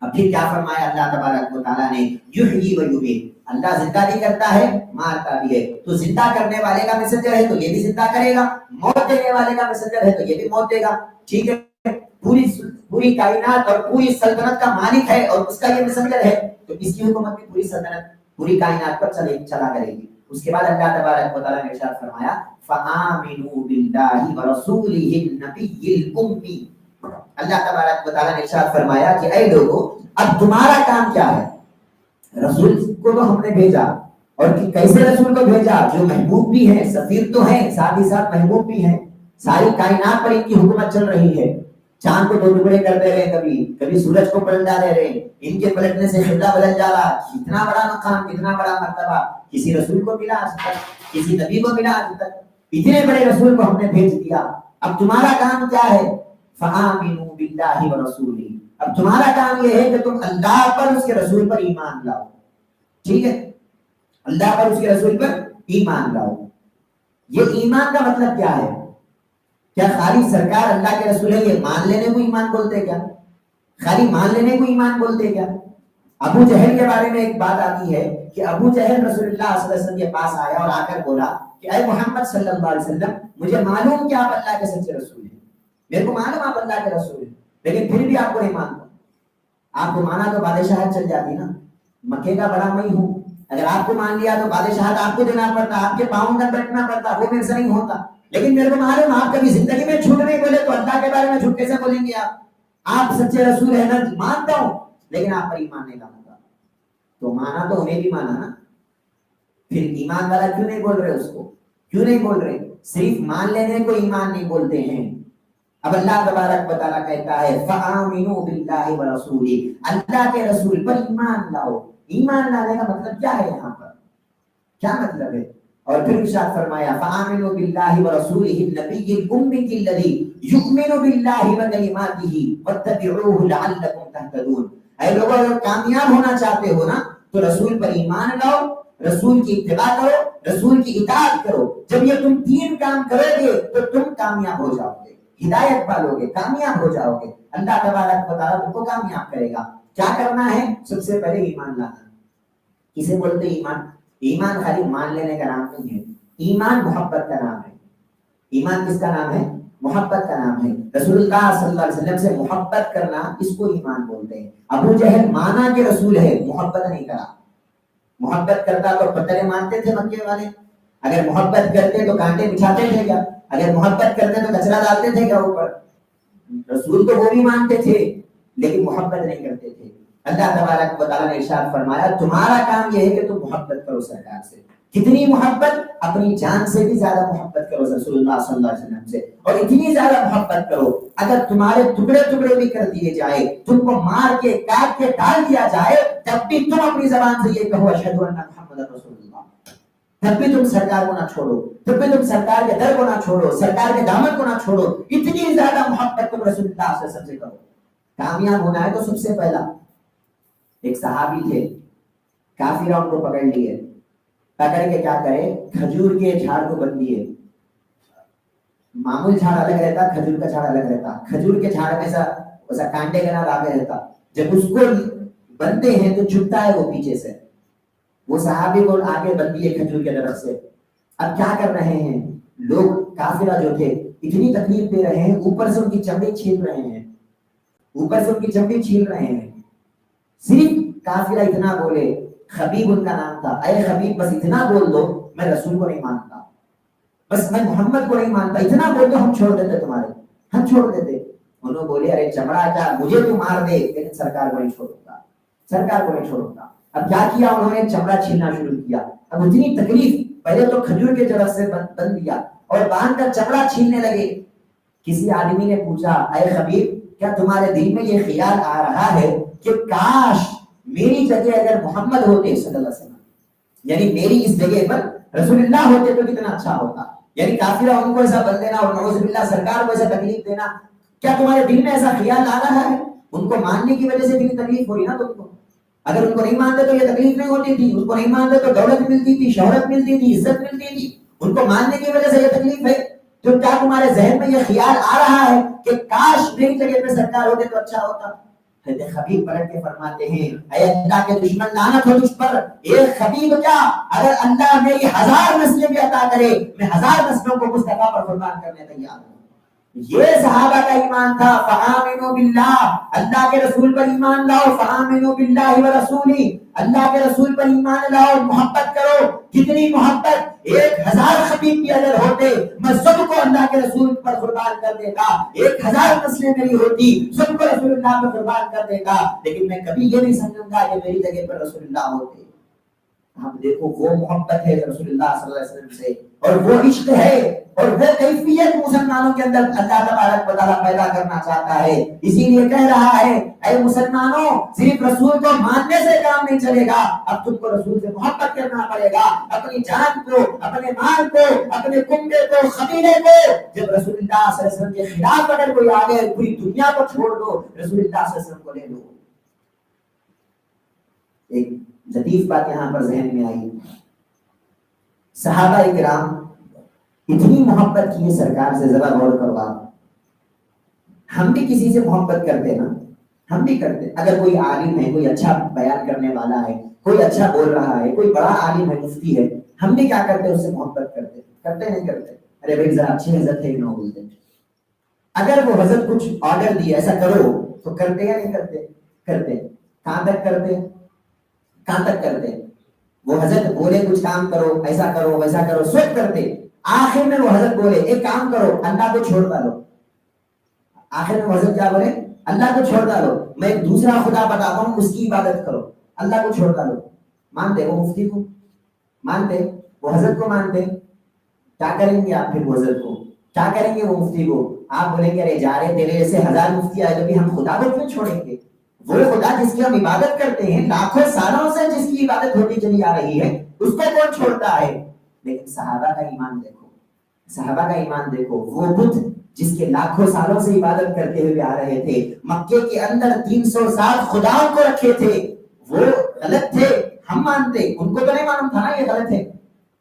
اب پھر کیا فرمایا اللہ تبارک و تعالیٰ نے؟ یحیی و یمیت. اللہ زندہ بھی کرتا ہے، مارتا بھی ہے. تو زندہ کرنے والے کا میسنجر ہے تو یہ بھی زندہ کرے گا، موت دینے والے کا میسنجر ہے تو یہ بھی موت دے گا. ٹھیک ہے، پوری کائنات اور پوری سلطنت کا مالک ہے اور اس کا یہ میسنجر ہے تو اس کی حکومت بھی پوری سلطنت پوری کائنات پر چلا کرے گی. اس کے بعد اللہ تبارک و تعالیٰ نے ارشاد فرمایا فآمنوا باللہ ورسولہ النبی الأمی. اللہ تبارک و تعالیٰ نے ارشاد فرمایا کہ اے لوگوں، اب تمہارا کام کیا ہے؟ رسول کو تو ہم نے بھیجا، اور کیسے رسول کو بھیجا؟ جو محبوب بھی ہیں، سفیر تو ہیں، ساتھ ہی ساتھ محبوب بھی ہیں. ساری کائنات پر ان کی حکومت چل رہی ہے. چاند کو 2 ٹکڑے کر دے رہے، کبھی سورج کو پلٹ دے رہے، ان کے پلٹنے سے قبلہ بدل جا رہا. کتنا بڑا مقام، کتنا بڑا مرتبہ کسی رسول کو ملا آج تک، کسی نبی کو ملا آج تک. اتنے بڑے رسول کو ہم نے بھیج دیا. اب تمہارا کام کیا ہے؟ فآمنوا باللہ ورسولہ. اب تمہارا کام یہ ہے کہ تم اللہ پر، اس کے رسول پر ایمان لاؤ. ٹھیک ہے، اللہ پر، اس کے رسول پر ایمان لاؤ. یہ ایمان کا مطلب کیا ہے؟ کیا خالی سرکار اللہ کے رسول ہے یہ مان لینے کو ایمان بولتے کیا؟ خالی مان لینے کو ایمان بولتے کیا؟ ابو جہل کے بارے میں ایک بات آتی ہے کہ ابو جہل رسول اللہ صلی اللہ علیہ وسلم کے پاس آیا اور آ کر بولا کہ اے محمد صلی اللہ علیہ وسلم، مجھے معلوم کہ آپ اللہ کے سچے رسول ہیں، میرے کو معلوم آپ اللہ کے رسول ہیں، لیکن پھر بھی آپ کو نہیں مانتا. آپ کو مانا تو بادشاہت چل جاتی نا، مکے کا بڑا میں ہوں. اگر آپ کو مان لیا تو بادشاہت آپ کو دینا پڑتا، آپ کے پاؤں میں بیٹھنا پڑتا، وہ میرے سے نہیں ہوتا. لیکن میرے کو معلوم آپ کبھی زندگی میں جھوٹ نہیں بولے تو اللہ کے بارے میں جھوٹ کیسے بولیں گے؟ آپ سچے رسول ہیں نا، مانتا ہوں، لیکن آپ پر ایمان نہیں لاؤں. تو مانا تو انہیں بھی مانا نا، پھر ایمان والا کیوں نہیں بول رہے؟ اس کو کیوں نہیں بول رہے؟ صرف مان لینے کو ایمان نہیں بولتے ہیں. اب اللہ تبارک و تعالیٰ کہتا ہے فآمنوا باللہ ورسولہ، اللہ کے رسول پر ایمان لاؤ. ایمان لانے کا مطلب کیا ہے یہاں پر؟ کیا مطلب ہے؟ اور پھر ارشاد فرمایا فآمنوا باللہ ورسولہ النبی الأمی الذی یؤمن باللہ وکلماتہ واتبعوہ لعلکم تہتدون. اے لوگوں، اگر کامیاب ہونا چاہتے ہو نا تو رسول پر ایمان لاؤ، رسول کی اتباع کرو، رسول کی اطاعت کرو. جب یہ تم 3 کام کرو گے تو تم کامیاب ہو جاؤ گے، ہدایت پالو گے، کامیاب ہو جاؤ گے. اللہ تبارک و تعالیٰ تم کو کامیاب کرے گا. کیا کرنا ہے؟ سب سے پہلے ایمان لانا. کسے بولتے ایمان؟ ایمان خالی مان لینے کا نام نہیں ہے، ایمان محبت کا نام ہے. ایمان کس کا نام ہے؟ محبت کا نام ہے. رسول اللہ صلی اللہ علیہ وسلم سے محبت کرنا، اس کو ایمان بولتے ہیں. ابو جہل مانا کہ رسول ہے، محبت نہیں کرا. محبت کرتا تو پتھریں مانتے تھے مکے والے؟ اگر محبت کرتے تو کانٹے بچھاتے تھے کیا؟ اگر محبت کرتے تو کچرا ڈالتے تھے کیا اوپر؟ رسول تو وہ بھی مانتے تھے لیکن محبت نہیں کرتے تھے. اللہ تبارک و تعالیٰ نے ارشاد فرمایا تمہارا کام یہ ہے کہ تم محبت کرو سرکار سے. کتنی محبت؟ اپنی جان سے بھی زیادہ محبت کرو رسول اللہ صلی اللہ علیہ وسلم سے, اور اتنی زیادہ محبت کرو اگر تمہارے ٹکڑے ٹکڑے بھی کر دیے جائے, تم کو مار کے کاٹ کے ڈال دیا جائے, تب بھی تم اپنی زبان سے یہ کہو اشہد ان محمد رسول اللہ. تب بھی تم سرکار کو نہ چھوڑو, تب بھی تم سرکار کے در کو نہ چھوڑو, سرکار کے دامن کو نہ چھوڑو. اتنی زیادہ محبت تم رسول اللہ صلی اللہ علیہ وسلم سے کرو. کامیاب ہونا ہے تو سب سے پہلا ایک صحابی تھے, کافروں ان کو پکڑ لیے, پکڑ کے کیا کرے, کھجور کے جھاڑ کو بند دیے. معمول جھاڑ الگ رہتا, کھجور کا جھاڑ الگ رہتا. کھجور کے جھاڑ میں ایسا کانٹے کے نام آگے رہتا, جب اس کو بنتے ہیں تو چھپتا ہے وہ پیچھے سے. وہ صحابی کو آگے بند دیے کھجور کے طرف سے. اب کیا کر رہے ہیں لوگ, کافرہ جو تھے اتنی تکلیف دے رہے ہیں, اوپر سے ان کی چمڑی چھین رہے ہیں, اوپر سے ان کی چمڑی چھین رہے ہیں. صرف کافرہ اتنا بولے, خبیب ان کا نام تھا, اے خبیب بس اتنا بول دو میں رسول کو نہیں مانتا, بس میں محمد کو نہیں مانتا, اتنا بول دو ہم چھوڑ دیتے تمہارے, ہم چھوڑ دیتے. انہوں بولے ارے چمڑا کیا, مجھے تو مار دے لیکن سرکار کو نہیں چھوڑوں گا, سرکار کو نہیں چھوڑوں گا. اب کیا کیا انہوں نے, چمڑا چھیننا شروع کیا. اب اتنی تکلیف, پہلے تو کھجور کے طرف سے بند دیا اور باندھ کر چمڑا چھیننے لگے. کسی آدمی نے پوچھا اے خبیب کیا تمہارے دل میں یہ خیال آ رہا ہے کہ کاش میری جگہ اگر محمد ہوتے صلی اللہ علیہ وسلم, یعنی میری اس جگہ پر رسول اللہ ہوتے تو کتنا اچھا ہوتا. یعنی کافرہ ان کو ایسا بن دینا اور نعوذ باللہ سرکار کو ایسا تکلیف دینا, کیا تمہارے دل میں ایسا خیال آ رہا ہے؟ ان کو ماننے کی وجہ سے بھی تکلیف ہو رہی نا تم کو. اگر ان کو نہیں مانتے تو یہ تکلیف نہیں ہوتی تھی, ان کو نہیں مانتے تو دولت ملتی تھی, شہرت ملتی تھی, عزت ملتی تھی. ان کو ماننے کی وجہ سے یہ تکلیف ہے. تو کیا تمہارے ذہن میں یہ خیال آ رہا ہے کہ کاش میری جگہ پہ سرکار ہوتے تو اچھا ہوتا؟ حضرت خبیب پلٹ کے فرماتے ہیں اے اللہ کے دشمن لعنت ہو تجھ پر. ایک خبیب کیا, اگر اللہ میری 1000 نسلیں بھی عطا کرے میں 1000 نسلوں کو مصطفیٰ پر قربان کرنے تیار ہوں. یہ صحابہ کا ایمان تھا. فآمنوا باللہ, اللہ کے رسول پر ایمان لاؤ. فآمنوا باللہ ورسولہ, اللہ کے رسول پر ایمان لاؤ, محبت کرو. کتنی محبت, 1000 خبیب بھی اگر ہوتے میں سب کو اللہ کے رسول پر قربان کر دیتا. 1000 نسلیں میری ہوتی سب کو رسول اللہ پر قربان کر دیتا, لیکن میں کبھی یہ نہیں سمجھوں گا کہ میری جگہ پر رسول اللہ ہوتے. آپ دیکھو وہ محبت ہے رسول اللہ صلی اللہ علیہ وسلم سے, اور وہ عشق ہے اور وہ کیفیت مسلمانوں کے اندر اللہ تبارک و تعالیٰ پیدا کرنا چاہتا ہے. اسی لیے کہہ رہا ہے اے مسلمانوں صرف رسول کو ماننے سے کام نہیں چلے گا, اب تم کو رسول سے محبت کرنا پڑے گا. اپنی جان کو, اپنے مال کو, اپنے کنبے کو, قبیلے کو. جب رسول اللہ صلی اللہ علیہ وسلم کے خلاف اگر کوئی آگے, پوری دنیا کو چھوڑ دو, رسول اللہ صلی اللہ علیہ وسلم کو لے لو. ایک لطیف بات یہاں پر ذہن میں آئی, صحابہ کرام اتنی محبت کی سرکار سے, ذرا غور کرو آپ. ہم بھی کسی سے محبت کرتے نا, ہم بھی کرتے. اگر کوئی عالم ہے, کوئی اچھا بیان کرنے والا ہے, کوئی اچھا بول رہا ہے, کوئی بڑا عالم ہے, مفتی ہے, ہم بھی کیا کرتے, اس سے محبت کرتے. کرتے نہیں کرتے, ارے بھائی ذرا اچھی حضرت ہے نہ بولتے. اگر وہ حضرت کچھ آرڈر دیے ایسا کرو تو کرتے یا نہیں کرتے؟ کرتے. کہاں تک کرتے, کہاں تک کرتے؟ وہ حضرت بولے کچھ کام کرو, ایسا کرو ویسا کرو, سب کرتے. آخر میں وہ حضرت بولے ایک کام کرو, اللہ کو چھوڑ ڈالو. آخر میں وہ حضرت کیا بولے, اللہ کو چھوڑ ڈالو, میں ایک دوسرا خدا بتاتا ہوں, اس کی عبادت کرو, اللہ کو چھوڑ ڈالو. مانتے وہ مفتی کو, مانتے وہ حضرت کو, مانتے. کیا کریں گے آپ پھر وہ حضرت کو, کیا کریں گے وہ مفتی کو؟ آپ بولیں گے ارے جا رہے تیرے جیسے 1000 مفتی آئے تو بھی ہم خدا کو کیوں چھوڑیں گے؟ وہ خدا جس کی ہم عبادت کرتے ہیں, لاکھوں سالوں سے جس کی عبادت ہوتی چلی آ رہی ہے, اس کو کون چھوڑتا ہے؟ لیکن صحابہ کا ایمان دیکھو, صحابہ کا ایمان دیکھو. وہ بت جس کے لاکھوں سالوں سے عبادت کرتے ہوئے آ رہے تھے, مکے کے اندر 360 خداؤں کو رکھے تھے, وہ غلط تھے, ہم مانتے, ان کو تو نہیں معلوم تھا نا یہ غلط ہے.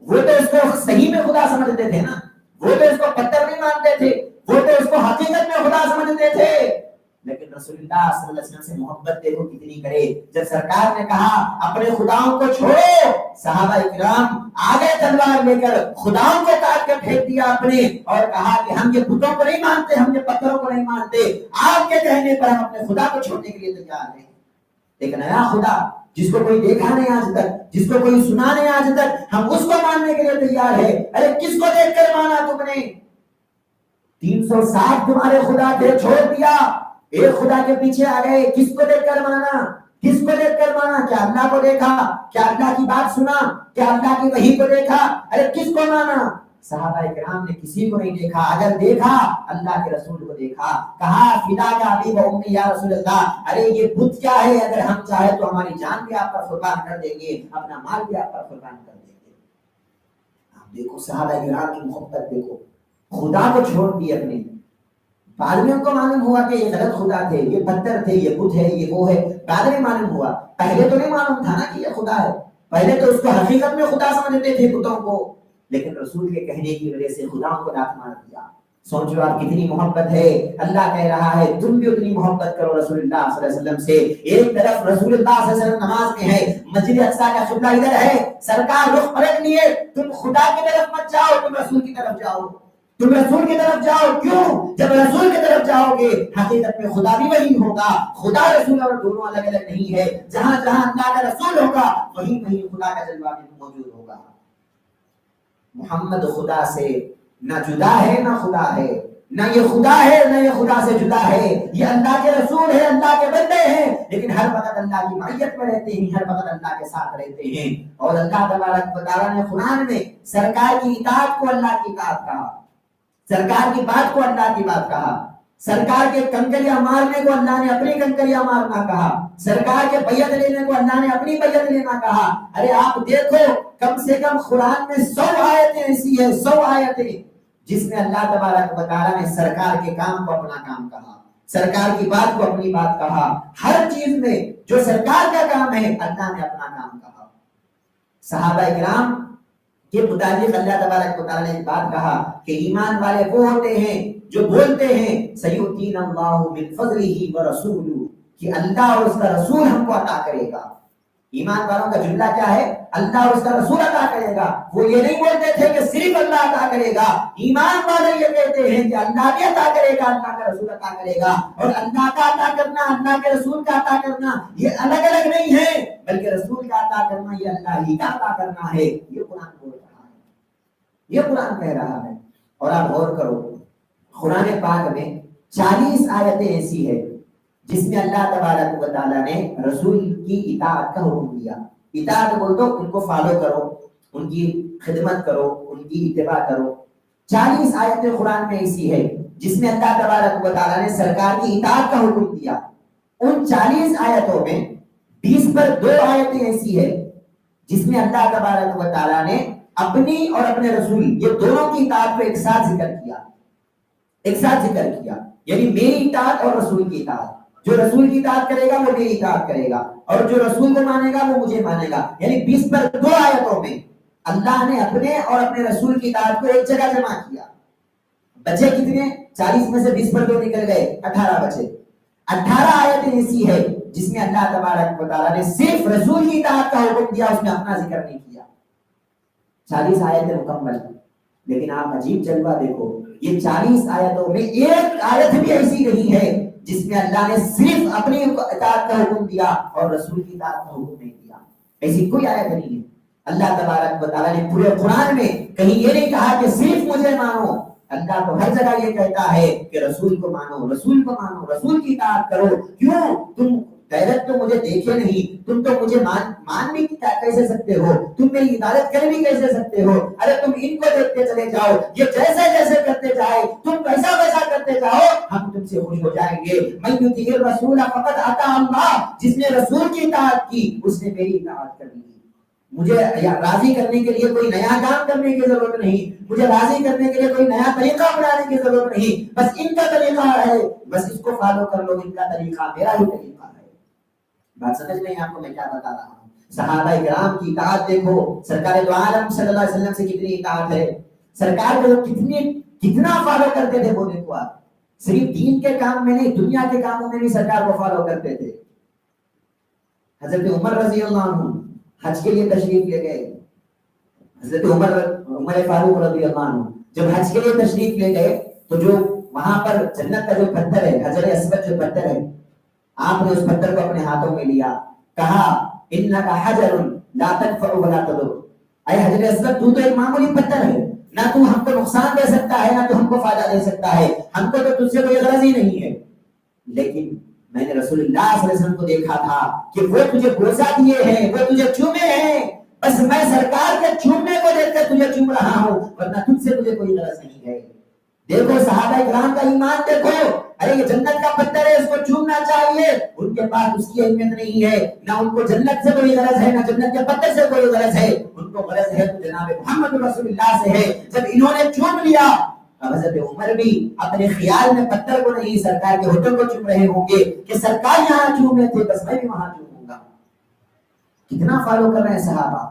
وہ تو اس کو صحیح میں خدا سمجھتے تھے نا, وہ تو اس کو پتھر نہیں مانتے تھے, وہ تو اس کو حقیقت میں خدا سمجھتے تھے. لیکن رسول اللہ صلی اللہ علیہ وسلم سے محبت دیکھو کتنی کرے. جب سرکار نے کہا اپنے خداؤں کو چھوڑو, صحابہ کرام آگے تلوار لے کر خداؤں کو کاٹ کر پھینک دیا اپنے, اور کہا کہ ہم یہ بتوں کو نہیں مانتے, ہم یہ پتھروں کو نہیں مانتے, آپ کے کہنے پر ہم اپنے خدا کو چھوڑنے کے لیے تیار ہیں. ایک نیا خدا جس کو کوئی دیکھا نہیں آج تک, جس کو کوئی سنا نہیں آج تک, ہم اس کو ماننے کے لیے تیار ہے. ارے کس کو دیکھ کر مانا تم نے؟ 360 تمہارے خدا تھے, چھوڑ دیا, ایک خدا کے پیچھے آ گئے, کس کو دیکھ کر مانا؟ کس کو دیکھ کر مانا؟ کیا اللہ کو دیکھا؟ کیا اللہ کی بات سنا؟ کیا اللہ کی وحی کو دیکھا؟ ارے کس کو مانا؟ صحابہ کرام نے کسی کو نہیں دیکھا، اگر دیکھا اللہ کے رسول کو دیکھا۔ کہا فدا کا ابی و امی یا رسول اللہ، ارے یہ بت کیا ہے، اگر ہم چاہے تو ہماری جان بھی آپ پر قربان کر دیں گے، اپنا مال بھی آپ پر قربان کر دیں گے۔ آپ دیکھو صحابہ کرام کی محبت دیکھو، خدا کو چھوڑ دی اپنے۔ بعد میں ان کو معلوم ہوا کہ یہ غلط خدا تھے، یہ پتھر تھے، یہ بت ہے، یہ وہ ہے، بعد میں معلوم ہوا، پہلے تو نہیں معلوم تھا نا کہ یہ خدا ہے، پہلے تو اس کو حقیقت میں خدا سمجھتے تھے بتوں کو، لیکن رسول کے کہنے کی وجہ سے خدا کو لات مار دیا۔ سوچو آپ کتنی محبت ہے، اللہ کہہ رہا ہے تم بھی اتنی محبت کرو رسول اللہ صلی اللہ علیہ وسلم سے۔ ایک طرف رسول اللہ صلی اللہ علیہ وسلم نماز میں ہے، مسجد اقصی کا قبلہ ادھر ہے، سرکار رخ پلٹ لیے، تم خدا کی طرف مت جاؤ، تم رسول کی طرف جاؤ، تم رسول کی طرف جاؤ۔ کیوں؟ جب رسول کی طرف جاؤ گے حقیقت میں خدا بھی وہی ہوگا، خدا رسول اور دونوں الگ الگ نہیں ہے، جہاں جہاں اللہ کا رسول ہوگا وہیں وہیں خدا کا جلوہ بھی موجود ہوگا۔ محمد خدا سے نہ جدا ہے نہ خدا ہے، نہ یہ خدا ہے نہ یہ خدا سے جدا ہے، یہ اللہ کے رسول ہے، اللہ کے بندے ہیں، لیکن ہر وقت اللہ کی معیت میں رہتے ہیں، ہر وقت اللہ کے ساتھ رہتے ہیں۔ اور اللہ تبارک و تعالیٰ نے قرآن میں سرکار کی اطاعت کو اللہ کی اطاعت کہا، سرکار کی بات کو اللہ کی بات کہا، سرکار کے کنکریاں مارنے کو اللہ نے اپنی کنکریاں مارنا کہا، سرکار کے بیعت لینے کو اللہ نے اپنی بیعت لینا کہا۔ ارے آپ دیکھو کم سے کم قرآن میں 100 آیتیں ایسی ہیں، 100 آیتیں جس میں اللہ تبارک و تعالیٰ نے سرکار کے کام کو اپنا کام کہا، سرکار کی بات کو اپنی بات کہا، ہر چیز میں جو سرکار کا کام ہے اللہ نے اپنا کام کہا۔ صحابہ کرام کے متعلق اللہ تبارک و تعالیٰ نے ایک بات کہا کہ ایمان والے وہ ہوتے ہیں جو بولتے ہیں سیؤتینا اللہ من فضلہ ورسولہ، کہ اللہ اور اس کا رسول ہم کو عطا کرے گا۔ ایمان والوں کا جملہ کیا ہے؟ اللہ اور اس کا رسول عطا کرے گا۔ وہ یہ نہیں بولتے تھے کہ صرف اللہ عطا کرے گا، ایمان والے یہ کہتے ہیں کہ اللہ بھی عطا کرے گا، اللہ کا رسول عطا کرے گا، اور اللہ کا عطا کرنا، اللہ کے رسول کا عطا کرنا یہ الگ الگ نہیں ہے، بلکہ رسول کا عطا کرنا یہ اللہ ہی کا عطا کرنا ہے۔ یہ قرآن بول رہا ہے، یہ قرآن کہہ رہا ہے۔ اور آپ غور کرو قرآن پاک میں 40 آیتیں ایسی ہے جس میں اللہ تبارک و تعالیٰ نے رسول کی اطاعت کا حکم دیا۔ اطاعت بول تو ان کو فالو کرو، ان کی خدمت کرو، ان کی اتباع کرو۔ 40 آیتیں قرآن میں ایسی ہے جس میں اللہ تبارک و تعالیٰ نے سرکار کی اطاعت کا حکم دیا۔ ان 40 آیتوں میں 20 پر 2 آیتیں ایسی ہے جس میں اللہ تبارک و تعالیٰ نے اپنی اور اپنے رسول یہ دونوں کی اطاعت کو ایک ساتھ ذکر کیا، ایک ساتھ ذکر کیا، یعنی میری اطاعت اور رسول کی اطاعت۔ جو رسول کی اطاعت کرے گا وہ میری اطاعت کرے گا، اور جو رسول کو مانے گا وہ مجھے مانے گا۔ یعنی 20 پر 2 آیتوں میں اللہ نے اپنے اور اپنے رسول کی اطاعت کو ایک جگہ جمع کیا۔ بچے کتنے؟ 40 میں سے 20 پر 2 نکل گئے، 18 بچے۔ 18 آیتیں ایسی ہے جس میں اللہ تبارک و تعالیٰ نے صرف رسول کی اطاعت کا حکم دیا، اس میں اپنا ذکر نہیں کیا۔ 40 آیتیں مکمل، لیکن آپ عجیب جلوہ دیکھو، یہ 40 آیتوں میں ایک آیت بھی ایسی نہیں ہے جس میں اللہ نے صرف اپنی اطاعت کا حکم دیا اور رسول کی اطاعت کا حکم نہیں دیا۔ ایسی کوئی آیت نہیں ہے۔ اللہ تبارک و تعالیٰ نے پورے قرآن میں کہیں یہ نہیں کہا کہ صرف مجھے مانو، اللہ تو ہر جگہ یہ کہتا ہے کہ رسول کو مانو، رسول کو مانو، رسول کی اطاعت کرو۔ کیوں؟ تم غیرت تو مجھے دیکھے نہیں، تم تو مجھے مان بھی کیسے سکتے ہو، تم میری عبادت کر بھی کیسے سکتے ہو؟ ارے تم ان کو دیکھتے چلے جاؤ، یہ جیسے جیسے کرتے جائے تم ویسا ویسا کرتے جاؤ، ہم تم سے خوش ہو جائیں گے۔ من یطیع الرسول فقد اطاع اللہ، جس نے رسول کی اطاعت کی اس نے میری اطاعت کر لی۔ مجھے راضی کرنے کے لیے کوئی نیا کام کرنے کی ضرورت نہیں، مجھے راضی کرنے کے لیے کوئی نیا طریقہ اپنانے کی ضرورت نہیں، بس ان کا طریقہ ہے، بس اس کو فالو کر لو، ان کا طریقہ میرا ہی طریقہ ہے۔ بات سمجھ نہیں آپ کو میں کیا بتا رہا ہوں؟ صحابہ کرام کی اطاعت دیکھو، سرکار دو عالم صلی اللہ علیہ وسلم سے کتنی اطاعت ہے، سرکار کو کتنا فالو کرتے تھے وہ دیکھو آپ۔ صرف دین کے کام میں نہیں، دنیا کے کاموں میں بھی سرکار کو فالو کرتے تھے۔ حضرت عمر رضی اللہ عنہ حج کے لیے تشریف لے گئے، حضرت عمر فاروق رضی اللہ عنہ جب حج کے لیے تشریف لے گئے تو جو وہاں پر جنت کا جو پتھر ہے، حجر اسود جو پتھر ہے، آپ نے اس پتھر کو اپنے ہاتھوں میں لیا، کہا انک حجر لا تنفع ولا تضر، اے حجر اسود تو ایک معمولی پتھر ہے، نہ تو ہم کو نقصان دے سکتا ہے نہ تو ہم کو فائدہ دے سکتا ہے، ہم کو تو تجھ سے کوئی غرض ہی نہیں ہے، لیکن میں نے رسول اللہ صلی اللہ علیہ وسلم کو دیکھا تھا کہ وہ تجھے بوسہ دیے ہیں، وہ تجھے چومے ہیں، بس میں سرکار کے چومنے کو دیکھ کر تجھے چوم رہا ہوں، ورنہ تجھ سے مجھے کوئی غرض نہیں ہے۔ دیکھو صحابہ کرام کا ایمان دیکھو، ارے یہ جنت کا پتھر ہے، اس کو چومنا چاہیے، ان کے پاس اس کی اہمیت نہیں ہے، نہ ان کو جنت سے کوئی غرض ہے، نہ جنت کے پتھر سے کوئی غرض ہے، ان کو غرض ہے تو جناب محمد رسول اللہ سے ہے۔ جب انہوں نے چوم لیا، اب حضرت عمر بھی اپنے خیال میں پتھر کو نہیں سرکار کے ہوٹل کو چوم رہے ہوں گے کہ سرکار یہاں چومے تھے، بس میں بھی وہاں چوموں گا۔ کتنا فالو کر رہے ہیں صحابہ۔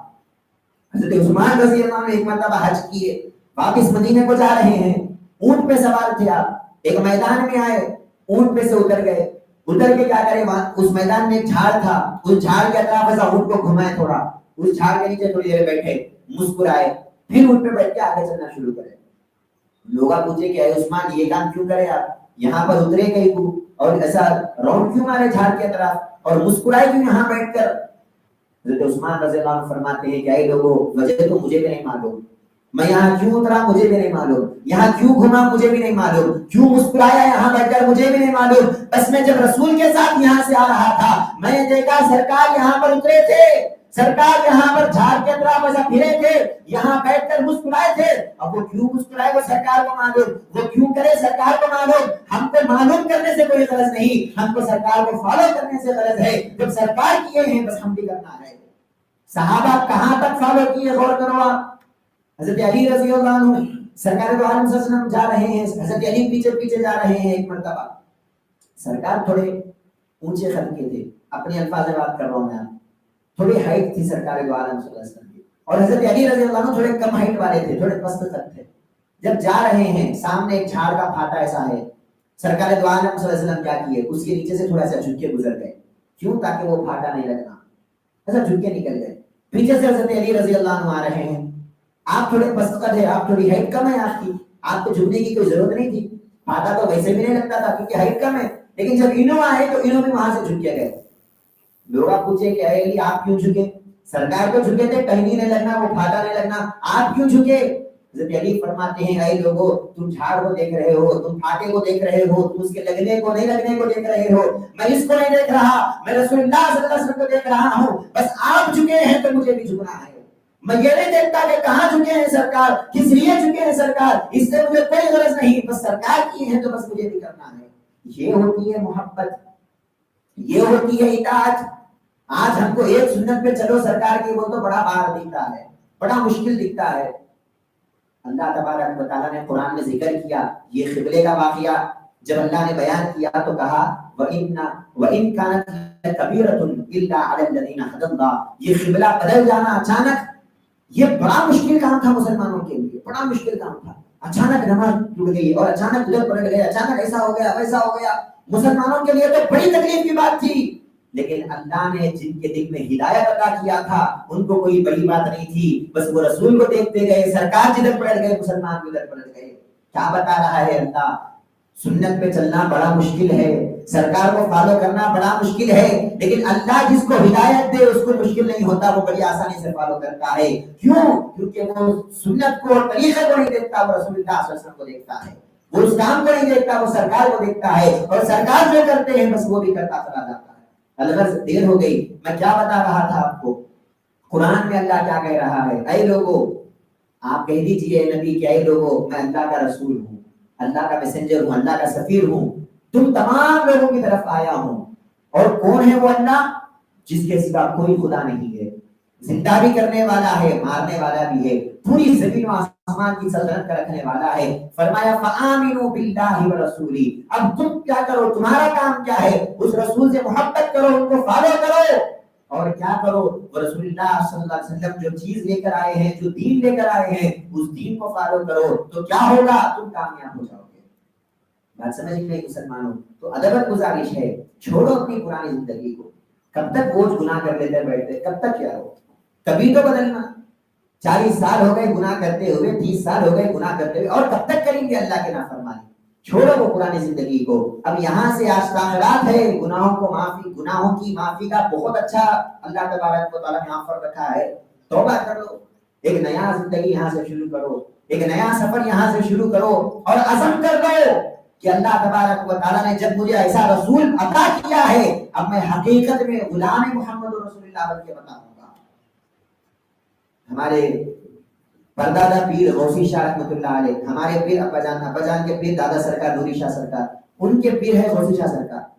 حضرت عثمان رضی اللہ عنہ ایک مرتبہ حج کیے، واپس مدینے کو جا رہے ہیں، اونٹ پہ سوار تھے آپ، ایک میدان میں آئے، اونٹ پہ سے اتر گئے، اتر کے کیا کرے، اس میدان میں ایک جھاڑ تھا، اس جھاڑ کے اطراف ایسا اونٹ کو گھمائے، تھوڑا اس جھاڑ کے نیچے تھوڑی دیر بیٹھے، مسکرائے، پھر اونٹ پہ بیٹھ کے آگے چلنا شروع کرے۔ لوگ پوچھے کہ اے عثمان یہ کام کیوں کرے آپ، یہاں پر اترے کہیں کو اور ایسا راؤنڈ کیوں مارے جھاڑ کے طرف اور مسکرائے کیوں یہاں بیٹھ کر؟ حضرت عثمان رضی اللہ عنہ فرماتے ہیں کہ اے لوگوں، وجہ تو مجھے بھی نہیں معلوم، میں یہاں کیوں اترا مجھے بھی نہیں معلوم، یہاں کیوں گھوما مجھے بھی نہیں معلوم، کیوں مسکرایا یہاں بیٹھ کر مجھے بھی نہیں معلوم، بس میں جب رسول کے ساتھ یہاں سے آ رہا تھا، میں نے دیکھا سرکار یہاں پر اترے تھے، سرکار یہاں پر جھاڑ کے اطراف ایسا پھرے تھے، یہاں بیٹھ کر مسکرائے تھے۔ اب وہ کیوں مسکرائے وہ سرکار کو معلوم، وہ کیوں کرے سرکار کو معلوم، ہم کو معلوم کرنے سے کوئی غرض نہیں، ہم کو سرکار کو فالو کرنے سے غرض ہے، جب سرکار کیے ہیں بس ہم بھی کرنا ہے۔ صحابہ کہاں تک فالو کیے غور کرو آپ۔ حضرت علی رضی اللہ عنہ سرکار دو عالم صلی اللہ علیہ وسلم جا رہے ہیں، حضرت علی پیچھے پیچھے جا رہے ہیں، ایک مرتبہ سرکار تھوڑے اونچے قد کے تھے، اپنے الفاظ میں بات کر رہا ہوں میں، تھوڑی ہائٹ تھی سرکار دو عالم صلی اللہ علیہ وسلم کی، اور حضرت علی رضی اللہ عنہ تھوڑے کم ہائٹ والے تھے، تھوڑے پست قد تھے۔ جب جا رہے ہیں سامنے ایک جھاڑ کا پھاٹا ایسا ہے، سرکار دو عالم صلی اللہ علیہ وسلم کیا کیے، اس کے نیچے سے تھوڑا سا جھک کے گزر گئے، کیوں؟ تاکہ وہ پھاٹا نہیں لگنا، ایسا جھک کے نکل گئے۔ پیچھے سے حضرت علی رضی اللہ عنہ آ رہے ہیں، آپ تھوڑے پست قد ہے، آپ تھوڑی ہائٹ کم ہے آپ کی، آپ کو جھکنے کی کوئی ضرورت نہیں تھی، پھاٹا تو ویسے بھی نہیں لگتا تھا کیونکہ ہائٹ کم ہے، لیکن جب انہوں آئے تو انہوں بھی وہاں سے جھک کے گئے۔ لوگ آپ پوچھے کہ اے علی آپ کیوں جھکے؟ سرکار کو جھکے تھے کہیں نہیں لگنا، وہ پھاٹا نہیں لگنا، آپ کیوں جھکے؟ حضرت علی فرماتے ہیں اے لوگوں، تم جھاڑ کو دیکھ رہے ہو، تم پھاٹے کو دیکھ رہے ہو، تم اس کے لگنے کو نہیں لگنے کو دیکھ رہے ہو، میں اس کو نہیں دیکھ رہا، میں رسول اللہ صلی اللہ علیہ وسلم کو دیکھ رہا ہوں، بس آپ جھکے ہیں تو مجھے بھی جھکنا ہے۔ میں یہ نہیں دیکھتا کہ کہاں جھکے ہیں سرکار، کس لیے جھکے ہیں سرکار، اس سے مجھے کوئی غرض نہیں، بس سرکار کی ہے تو بس مجھے بھی کرنا ہے۔ یہ ہوتی ہے محبت، یہ ہوتی ہے اطاعت۔ آج ہم کو ایک سنت پہ چلو سرکار کی، وہ تو بڑا بار دکھتا ہے، بڑا مشکل دکھتا ہے۔ اللہ تبارک و تعالیٰ نے قرآن میں ذکر کیا یہ قبلے کا واقعہ، جب اللہ نے بیان کیا تو کہا وَإِن كَانَتْ لَكَبِيرَةٌ إِلَّا عَلَى الَّذِينَ هَدَى اللَّهُ، یہ قبلہ بدل جانا اچانک، یہ بڑا مشکل کام تھا مسلمانوں کے لیے، بڑا مشکل کام تھا۔ اچانک نماز ٹوٹ گئی اور اچانک ادھر پلٹ گئے، اچانک ایسا ہو گیا ویسا ہو گیا، مسلمانوں کے لیے تو بڑی تکلیف کی بات تھی، لیکن اللہ نے جن کے دل میں ہدایت عطا کیا تھا ان کو کوئی بڑی بات نہیں تھی، بس وہ رسول کو دیکھتے گئے، سرکار جدھر پلٹ گئے مسلمان بھی ادھر پلٹ گئے۔ کیا بتا رہا ہے اللہ؟ سنت پہ چلنا بڑا مشکل ہے، سرکار کو فالو کرنا بڑا مشکل ہے، لیکن اللہ جس کو ہدایت دے اس کو مشکل نہیں ہوتا، وہ بڑی آسانی سے فالو کرتا ہے۔ کیوں؟ کیونکہ وہ سنت کو اور طریقے کو نہیں دیکھتا، وہ رسول اللہ صلی اللہ علیہ وسلم کو دیکھتا ہے، وہ اس کام کو نہیں دیکھتا، وہ سرکار کو دیکھتا ہے، اور سرکار جو کرتے ہیں بس وہ بھی کرتا چلا جاتا ہے۔ الغرض دیر ہو گئی، میں کیا بتا رہا تھا آپ کو؟ قرآن میں اللہ کیا کہہ رہا ہے؟ اے لوگوں، آپ کہہ دیجئے نبی کہ اے لوگوں، میں اللہ کا رسول ہوں، اللہ کا میسنجر ہوں، اللہ کا سفیر ہوں، تم تمام لوگوں کی طرف آیا ہوں۔ اور کون ہے وہ اللہ؟ جس کے سوا کوئی خدا نہیں ہے، زندہ بھی کرنے والا ہے، مارنے والا بھی ہے، پوری زمین و آسمان کی سلطنت کا رکھنے والا ہے۔ فرمایا فآمنوا باللہ ورسولہ، اب تم کیا کرو، تمہارا کام کیا ہے؟ اس رسول سے محبت کرو، ان کو فالو کرو، اور کیا کرو؟ رسول اللہ صلی اللہ علیہ وسلم جو چیز لے کر آئے ہیں، جو دین لے کر آئے ہیں، اس دین کو فالو کرو، تو کیا ہوگا؟ تم کامیاب ہو جاؤ گے۔ بات سمجھ گئے مسلمانوں؟ تو ادبت گزارش ہے، چھوڑو اپنی پرانی زندگی کو، کب تک بوجھ گناہ کر لیتے بیٹھتے، کب تک کیا ہو؟ کبھی تو بدلنا۔ 40 سال ہو گئے گناہ کرتے ہوئے، 30 سال ہو گئے گناہ کرتے ہوئے، اور کب تک کریں گے اللہ کے نافرمانی؟ چھوڑو وہ پرانی زندگی کو، اب یہاں سے آج تاخیرات ہے، گناہوں کو معافی، گناہوں کی معافی کا بہت اچھا اللہ تبارک و تعالیٰ نے آفر رکھا ہے۔ توبہ کر لو، ایک نیا زندگی یہاں سے شروع کرو، ایک نیا سفر یہاں سے شروع کرو، اور عزم کر لو کہ اللہ تبارک و تعالیٰ نے جب مجھے ایسا رسول عطا کیا ہے اب میں حقیقت میں غلام محمد رسول اللہ بن کے بتاؤں گا۔ ہمارے پردادا پیر غوثی شاہ رحمۃ اللہ علیہ، ہمارے پیر ابا جان کے پیر دادا سرکار نوری شاہ سرکار، ان کے پیر ہے غوثی شاہ سرکار۔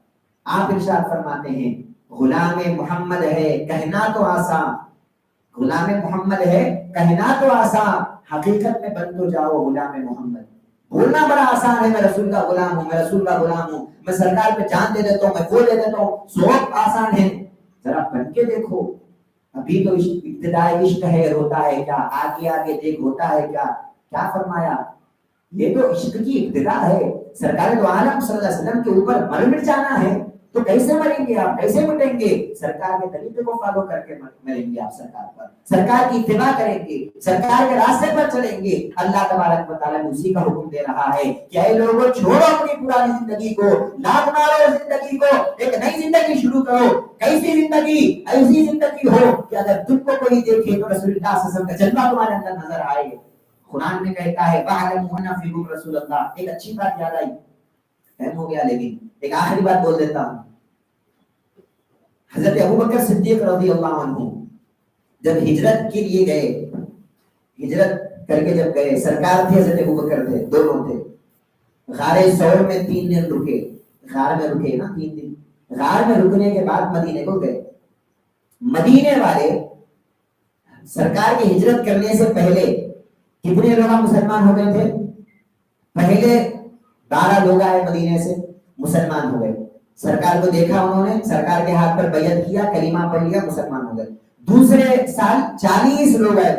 آپ ارشاد فرماتے ہیں غلام محمد ہے کہنا تو آسان، غلام محمد ہے کہنا تو آسان، حقیقت میں بن تو جاؤ غلام محمد۔ بولنا بڑا آسان ہے میں رسول کا غلام ہوں، میں رسول کا غلام ہوں، میں سرکار پہ جان دے دیتا ہوں، میں وہ دے دیتا ہوں، سوچ آسان ہے، ذرا بن کے دیکھو۔ ابھی تو ابتدائی عشق ہے، روتا ہے کیا، آگے آگے دیکھ ہوتا ہے کیا۔ کیا فرمایا؟ یہ تو عشق کی ابتدا ہے، سرکار دو عالم صلی اللہ علیہ وسلم کے اوپر مر مٹ جانا ہے، تو کیسے مریں گے آپ، کیسے مٹیں گے؟ سرکار کے طریقے کو فالو کر کے مریں گے آپ، سرکار پر، سرکار کی اتباع کریں گے، سرکار کے راستے پر چلیں گے۔ اللہ تبارک و تعالیٰ نے اسی کا حکم دے رہا ہے کہ اے لوگوں چھوڑو اپنی پرانی زندگی کو، لات مارو زندگی کو، ایک نئی زندگی شروع کرو۔ کیسی زندگی؟ ایسی زندگی ہو کہ اگر تم کو کوئی دیکھے تو رسول اللہ صلی اللہ علیہ وسلم کا جلوہ تمہارے اندر نظر آئے۔ قرآن میں کہتا ہے وَاعْلَمُوا أَنَّ فِيكُمْ رَسُولَ اللَّهِ۔ ایک اچھی بات یاد آئی، ٹائم ہو گیا لیکن ایک آخری بات بول دیتا ہوں۔ حضرت ابوبکر صدیق رضی اللہ عنہ جب ہجرت کے لیے گئے، ہجرت کر کے جب گئے، سرکار تھے حضرت ابوبکر تھے، دونوں تھے، غار ثور میں 3 دن رکے، غار میں رکے نا 3 دن، غار میں رکنے کے بعد مدینے کو گئے۔ مدینے والے سرکار کی ہجرت کرنے سے پہلے کتنے لوگ مسلمان ہو گئے تھے؟ پہلے 12 لوگ آئے مدینے سے، مسلمان ہو گئے، سرکار کو دیکھا انہوں نے، سرکار کے ہاتھ پر بیعت کیا، کلمہ پڑھ لیا، مسلمان ہو گئے۔ دوسرے سال 40 لوگ آئے،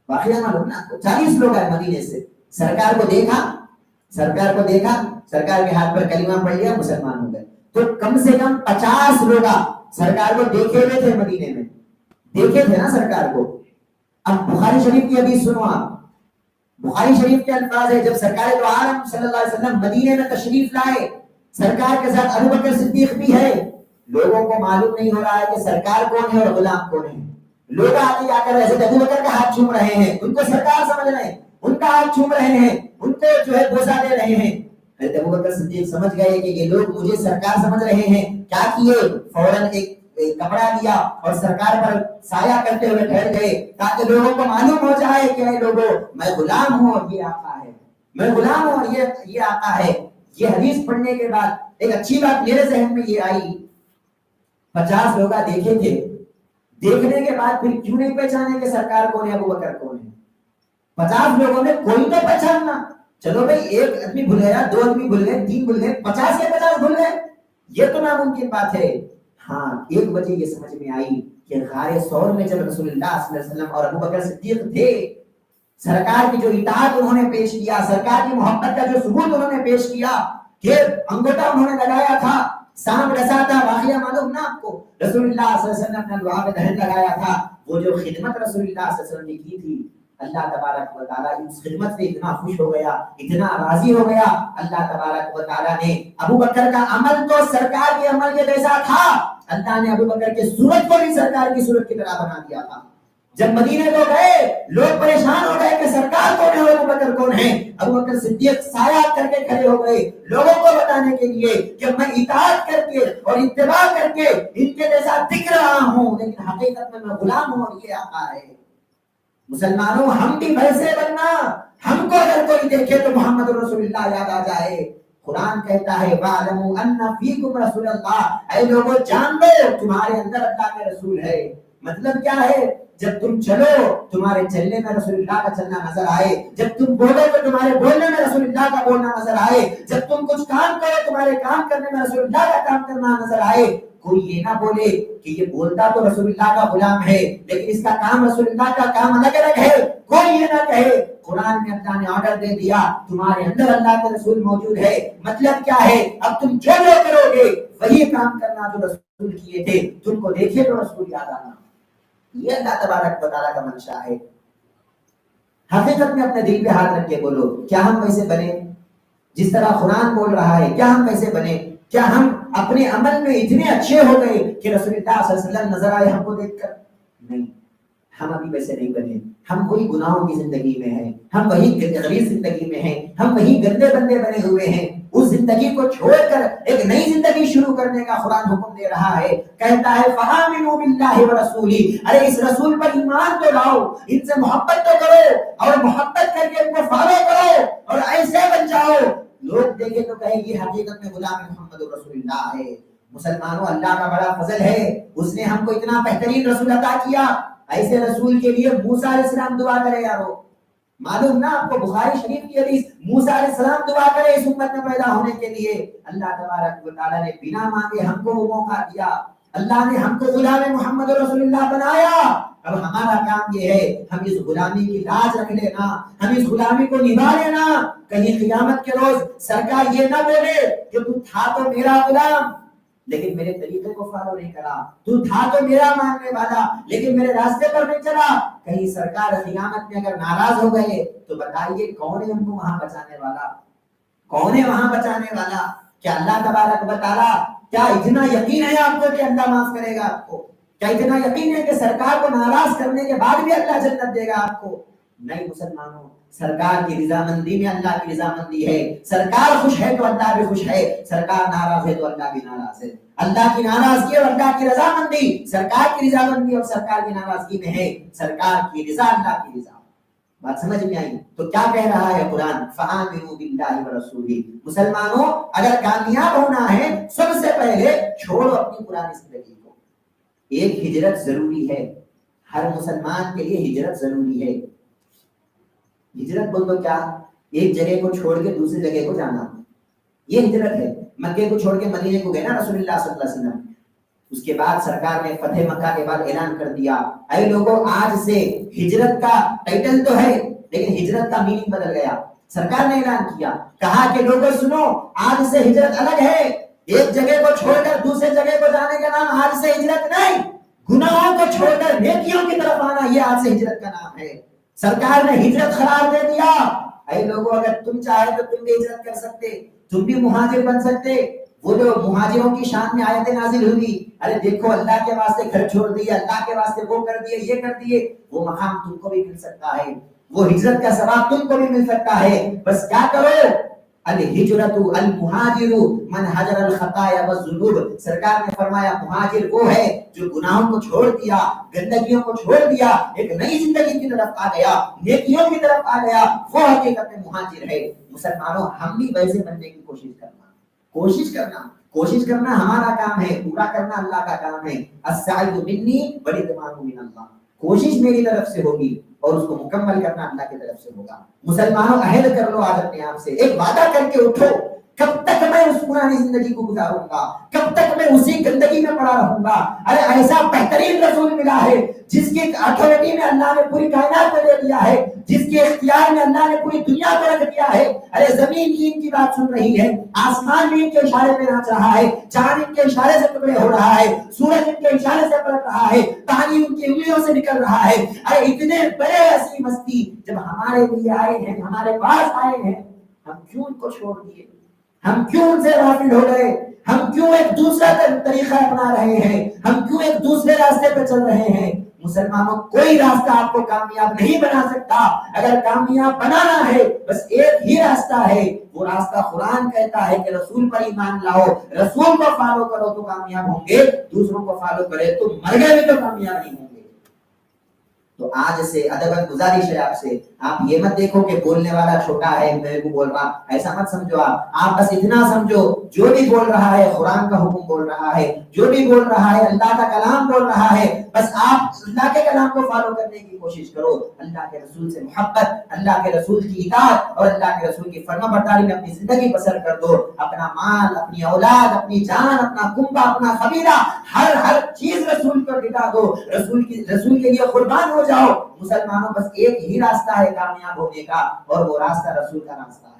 واقعہ معلوم نا، 40 لوگ آئے مدینے سے، سرکار کو دیکھا، سرکار کے ہاتھ پر کلمہ پڑھ لیا، مسلمان ہو گئے۔ تو کم سے کم 50 لوگ سرکار کو دیکھے ہوئے تھے، مدینے میں دیکھے تھے نا سرکار کو۔ اب بخاری شریف کی حدیث سنو آپ، بخاری شریف کے الفاظ ہے جب سرکار دو عالم صلی اللہ علیہ وسلم مدینے میں تشریف لائے، سرکار کے ساتھ ابوبکر صدیق بھی ہے، لوگوں کو معلوم نہیں ہو رہا ہے کہ سرکار کون ہے اور غلام کون ہے۔ لوگ آگے جا کر حضرت ابوبکر کا ہاتھ چوم رہے ہیں، ان کو سرکار سمجھ رہے ہیں، ان کا ہاتھ چوم رہے ہیں، ان کو جو ہے بوسہ دے رہے ہیں۔ حضرت ابوبکر صدیق سمجھ گئے کہ یہ لوگ مجھے سرکار سمجھ رہے ہیں، کیا کیے؟ فوراً ایک کپڑا لیا اور سرکار پر سایہ کرتے ہوئے ٹھہر گئے تاکہ لوگوں کو معلوم ہو جائے کہ اے لوگوں میں غلام ہوں اور یہ آقا ہے، میں غلام ہوں اور یہ آقا ہے۔ یہ حدیث پڑھنے کے بعد ایک اچھی بات میرے ذہن میں یہ آئی، 50 لوگ دیکھے تھے، دیکھنے کے بعد پھر کیوں نہیں پہچانے کہ سرکار کون ہے، ابوبکر کون ہے؟ 50 لوگوں میں کوئی تو پہچاننا، چلو بھائی ایک آدمی بھول گیا، 2 آدمی بھول گئے، 3 بھول گئے، 50 کے 50 بھول گئے، یہ تو ناممکن بات ہے۔ ہاں ایک وجہ یہ سمجھ میں آئی کہ غار ثور میں جب رسول اللہ صلی اللہ علیہ وسلم اور ابوبکر صدیق تھے، سرکار کی جو اطاعت انہوں نے پیش کیا، سرکار کی محبت کا جو ثبوت انہوں نے پیش کیا کہ انگوٹھا انہوں نے لگایا تھا، سانپ ڈسا تھا، واقعہ معلوم نا آپ کو، رسول اللہ صلی اللہ علیہ وسلم نے دعا میں دہن لگایا تھا، وہ جو خدمت رسول اللہ صلی اللہ علیہ وسلم نے کی تھی، اللہ تبارک و تعالیٰ اس خدمت سے اتنا خوش ہو گیا، اتنا راضی ہو گیا، اللہ تبارک و تعالیٰ نے ابوبکر کا عمل تو سرکار کے عمل کے جیسا تھا، اللہ نے ابوبکر کی صورت کو بھی سرکار کی صورت کی طرح بنا دیا تھا۔ جب مدینے کو گئے لوگ پریشان ہو گئے کہ سرکار کون ہے اور ابوبکر کون ہے، ابوبکر صدیق سایہ کر کے کھڑے ہو گئے لوگوں کو بتانے کے لیے کہ میں اطاعت کر کے اور اتباع کر کے ان کے جیسا دکھ رہا ہوں، لیکن حقیقت میں غلام ہوں اور یہ آقا ہے۔ مسلمانوں ہم بھی ویسے بننا، ہم کو اگر کوئی دیکھے تو محمد رسول اللہ یاد آ جائے۔ قرآن کہتا ہے وَاعْلَمُوا أَنَّ فِيكُمْ رَسُولَ اللَّهِ، اے لوگوں جان لو تمہارے اندر اللہ کے رسول ہے۔ مطلب کیا ہے؟ جب تم چلو تمہارے چلنے میں رسول اللہ کا چلنا نظر آئے، جب تم بولو تو تمہارے بولنے میں رسول اللہ کا بولنا نظر آئے، جب تم کچھ کام کرو تمہارے کام کرنے میں رسول اللہ کا کام کرنا نظر آئے۔ کوئی یہ نہ بولے کہ یہ بولتا تو رسول اللہ کا غلام ہے لیکن اس کا کام رسول اللہ کا کام الگ الگ ہے، کوئی یہ نہ کہے۔ قرآن میں اللہ نے آرڈر دے دیا تمہارے اندر اللہ کے رسول موجود ہے، مطلب کیا ہے؟ اب تم جو کرو گے وہی کام کرنا جو رسول کیے تھے، تم کو دیکھے تو رسول یاد آنا، یہ اللہ تبارک و تعالیٰ کا منشا ہے۔ حقیقت میں اپنے دل پہ ہاتھ رکھ کے بولو، کیا ہم ویسے بنے جس طرح قرآن بول رہا ہے؟ کیا ہم ویسے بنے؟ کیا ہم اپنے عمل میں اتنے اچھے ہو گئے کہ رسول اللہ صلی اللہ علیہ وسلم نظر آئے ہم کو دیکھ کر؟ نہیں، ہم ابھی ویسے نہیں بنے، ہم وہی گناہوں کی زندگی میں ہیں، ہم وہی غلیظ زندگی میں ہیں، ہم وہی گندے بندے بنے ہوئے ہیں۔ اس زندگی کو چھوڑ کر ایک نئی زندگی شروع کرنے کا قرآن حکم دے رہا ہے، کہتا ہے فآمنوا باللہ ورسولہ، ارے اس رسول پر ایمان تو لاؤ، ان سے محبت تو کرو، اور محبت کر کے ان کو فالو کرو، اور ایسے بن جاؤ لوگ دیکھیں تو کہیں یہ حقیقت میں غلام محمد رسول اللہ ہے۔ مسلمانوں، اللہ کا بڑا فضل ہے، اس نے ہم کو اتنا بہترین رسول عطا کیا۔ ایسے رسول کے لیے موسیٰ علیہ السلام دعا کرے یارو، معلوم نا آپ کو بخاری شریف کی حدیث، موسیٰ علیہ السلام دعا کرے اس امت میں پیدا ہونے کے لیے۔ اللہ تبارک و تعالیٰ نے بنا مانگے ہم کو وہ موقع دیا، اللہ نے ہم کو غلام محمد رسول اللہ بنایا۔ اب ہمارا کام یہ ہے ہم اس غلامی کی لاج رکھ لینا، ہم اس غلامی کو نبھا لینا، کہیں قیامت کے روز سرکار یہ نہ بولے کہ تو تھا تو میرا غلام لیکن میرے طریقے کو فالو نہیں کرا، تو تھا تو میرا ماننے والا لیکن میرے راستے پر نہیں چلا۔ کہیں سرکار قیامت میں اگر ناراض ہو گئے تو بتائیے کون ہے ہم کو وہاں بچانے والا؟ کون ہے وہاں بچانے والا؟ کیا اللہ تبارک و تعالیٰ، کیا اتنا یقین ہے آپ کو کہ اللہ معاف کرے گا آپ کو؟ کیا اتنا یقین ہے کہ سرکار کو ناراض کرنے کے بعد بھی اللہ جنت دے گا آپ کو؟ نہیں مسلمانوں، سرکار کی رضامندی میں اللہ کی رضامندی ہے۔ سرکار خوش ہے تو اللہ بھی خوش ہے، سرکار ناراض ہے تو اللہ بھی ناراض ہے۔ اللہ کی ناراضگی اور اللہ کی رضامندی، سرکار کی رضامندی اور سرکار کی ناراضگی میں ہے، سرکار کی رضا اللہ کی رضا۔ بات سمجھ میں آئی؟ تو کیا کہہ رہا ہے قرآن؟ فآمنوا باللہ ورسولہ۔ مسلمانوں، اگر کامیاب ہونا ہے سب سے پہلے چھوڑو اپنی پرانی زندگی کو۔ ایک ہجرت ضروری ہے، ہر مسلمان کے لیے ہجرت ضروری ہے۔ ہجرت بول تو کیا؟ ایک جگہ کو چھوڑ کے دوسری جگہ کو جانا، یہ ہجرت ہے۔ مکے کو چھوڑ کے مدینے کو گئے نا رسول اللہ صلی اللہ علیہ وسلم، اس کے بعد سرکار نے فتح مکہ کے بعد اعلان کر دیا، اے لوگوں آج سے ہجرت کا ٹائٹل تو ہے لیکن ہجرت کا میننگ بدل گیا۔ سرکار نے اعلان کیا، کہا کہ لوگوں سنو، آج سے ہجرت الگ ہے، ایک جگہ کو چھوڑ کر دوسرے جگہ کو جانے کا نام آج سے ہجرت نہیں، گناہوں کو چھوڑ کر نیکیوں کی طرف آنا یہ آج سے ہجرت کا نام ہے۔ سرکار نے ہجرت قرار دے دیا، اے لوگوں اگر تم چاہے تو تم بھی ہجرت کر سکتے، تم بھی مہاجر بن سکتے۔ وہ جو مہاجروں کی شان میں آیتیں نازل ہوئی، ارے دیکھو اللہ کے واسطے گھر چھوڑ دیے، اللہ کے واسطے وہ کر دیے، یہ کر دیے، وہ مقام تم کو بھی مل سکتا ہے، وہ ہجرت کا ثواب تم کو بھی مل سکتا ہے۔ بس کیا کرو؟ الہجرۃ المہاجر من حجر الخطایا والذنوب۔ سرکار نے فرمایا مہاجر وہ ہے جو گناہوں کو چھوڑ دیا، گندگیوں کو چھوڑ دیا، ایک نئی زندگی کی طرف آ گیا، نیکیوں کی طرف آ گیا، وہ حقیقت میں مہاجر ہے۔ مسلمانوں، ہم بھی ویسے بننے کی کوشش کرنا ہمارا کام ہے، پورا کرنا اللہ کا کام ہے۔ السعی منی والاتمام من اللہ، کوشش میری طرف سے ہوگی اور اس کو مکمل کرنا اللہ کی طرف سے ہوگا۔ مسلمانوں عہد کر لو آج اپنے آپ سے، ایک وعدہ کر کے اٹھو، کب تک میں اس پرانی زندگی کو گزاروں گا، کب تک میں اسی گندگی میں پڑا رہوں گا؟ ارے ایسا بہترین رسول ملا ہے جس کی اتھارٹی میں اللہ نے پوری کائنات کو دے دیا ہے، جس کے اختیار میں اللہ نے پوری دنیا کو رکھ دیا ہے۔ ارے زمین ان کی بات سن رہی ہے، آسمان بھی ان کے اشارے پہ ناچ رہا ہے، چاند ان کے اشارے سے ٹکڑے ہو رہا ہے، سورج ان کے اشارے سے پلٹ رہا ہے، پانی ان کی انگلیوں سے نکل رہا ہے۔ ارے اتنے بڑے عظیم ہستی جب ہمارے لیے آئے ہیں، ہمارے پاس آئے ہیں، ہم کیوں ان کو چھوڑ دیے؟ ہم کیوں ان سے غافل ہو گئے؟ ہم کیوں ایک دوسرا طریقہ اپنا رہے ہیں؟ ہم کیوں ایک دوسرے راستے پہ چل رہے ہیں؟ مسلمانوں، کوئی راستہ آپ کو کامیاب نہیں بنا سکتا۔ اگر کامیاب بنانا ہے بس ایک ہی راستہ ہے، وہ راستہ قرآن کہتا ہے کہ رسول پر ایمان لاؤ، رسول کو فالو کرو تو کامیاب ہوں گے، دوسروں کو فالو کرے تو مر گئے بھی تو کامیاب نہیں ہوں گے۔ تو آج سے ادباً گزارش ہے آپ سے، آپ یہ مت دیکھو کہ بولنے والا چھوٹا ہے، میرے کو بول رہا، ایسا مت سمجھو۔ آپ بس اتنا سمجھو جو بھی بول رہا ہے قرآن کا حکم بول رہا ہے، جو بھی بول رہا ہے اللہ کا کلام بول رہا ہے، بس آپ اللہ کے کلام کو فالو کرنے کی کوشش کرو، اللہ کے رسول سے محبت، اللہ کے رسول کی اطاعت اور اللہ کے رسول کی فرما برداری میں اپنی زندگی بسر کر دو۔ اپنا مال، اپنی اولاد، اپنی جان، اپنا کنبہ، اپنا قبیلہ، ہر چیز رسول پر لٹا دو، رسول کے لیے قربان ہو جاؤ۔ مسلمانوں، بس ایک ہی راستہ ہے کامیاب ہونے کا اور وہ راستہ رسول کا راستہ ہے۔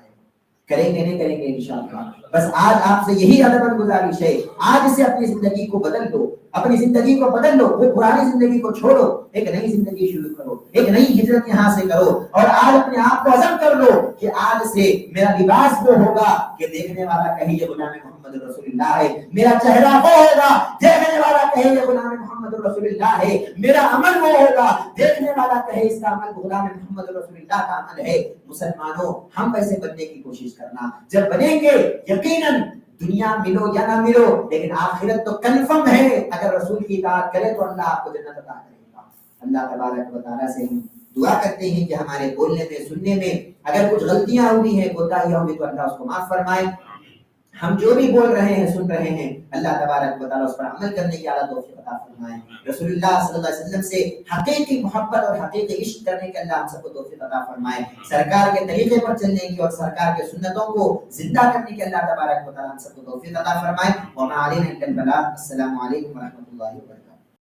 کریں گے نہیں کریں گے انشاءاللہ۔ بس آج آپ سے یہی ادب گزارش ہے، آج سے اپنی زندگی کو بدل دو، اپنی زندگی کو بدل لو، وہ پرانی زندگی کو چھوڑو، ایک نئی زندگی شروع کرو، ایک نئی ہجرت یہاں سے کرو، اور آج اپنے آپ کو عزم کر لو کہ آج سے میرا لباس وہ ہوگا کہ دیکھنے والا کہے یہ غلام محمد رسول اللہ ہے، میرا چہرہ وہ ہوگا دیکھنے والا کہے یہ غلام محمد رسول اللہ ہے، میرا عمل وہ ہوگا دیکھنے والا کہے اس کا عمل غلام محمد رسول اللہ کا عمل ہے۔ مسلمانوں، ہم ویسے بننے کی کوشش کرنا، جب بنیں گے یقیناً دنیا ملو یا نہ ملو لیکن آخرت تو کنفرم ہے، اگر رسول کی اطاعت کرے تو اللہ آپ کو جنت عطا کرے گا۔ اللہ تبارک و تعالیٰ سے ہم دعا کرتے ہیں کہ ہمارے بولنے میں، سننے میں اگر کچھ غلطیاں ہوئی ہیں، کوتاہیاں ہوئی تو اللہ اس کو معاف فرمائے۔ ہم جو بھی بول رہے ہیں، سن رہے ہیں، اللہ تبارک و تعالیٰ اس پر عمل کرنے کی اعلیٰ توفیق عطا فرمائے۔ رسول اللہ صلی اللہ علیہ وسلم سے حقیقی محبت اور حقیقی عشق کرنے کے اللہ ہم سب کو توفیق عطا فرمائے۔ سرکار کے طریقے پر چلنے کی اور سرکار کے سنتوں کو زندہ کرنے کی اللہ تبارک و تعالیٰ ہم سب کو توفیق عطا فرمائے۔ وما علینا الا البلاغ۔ السلام علیکم ورحمۃ اللہ وبرکاتہ۔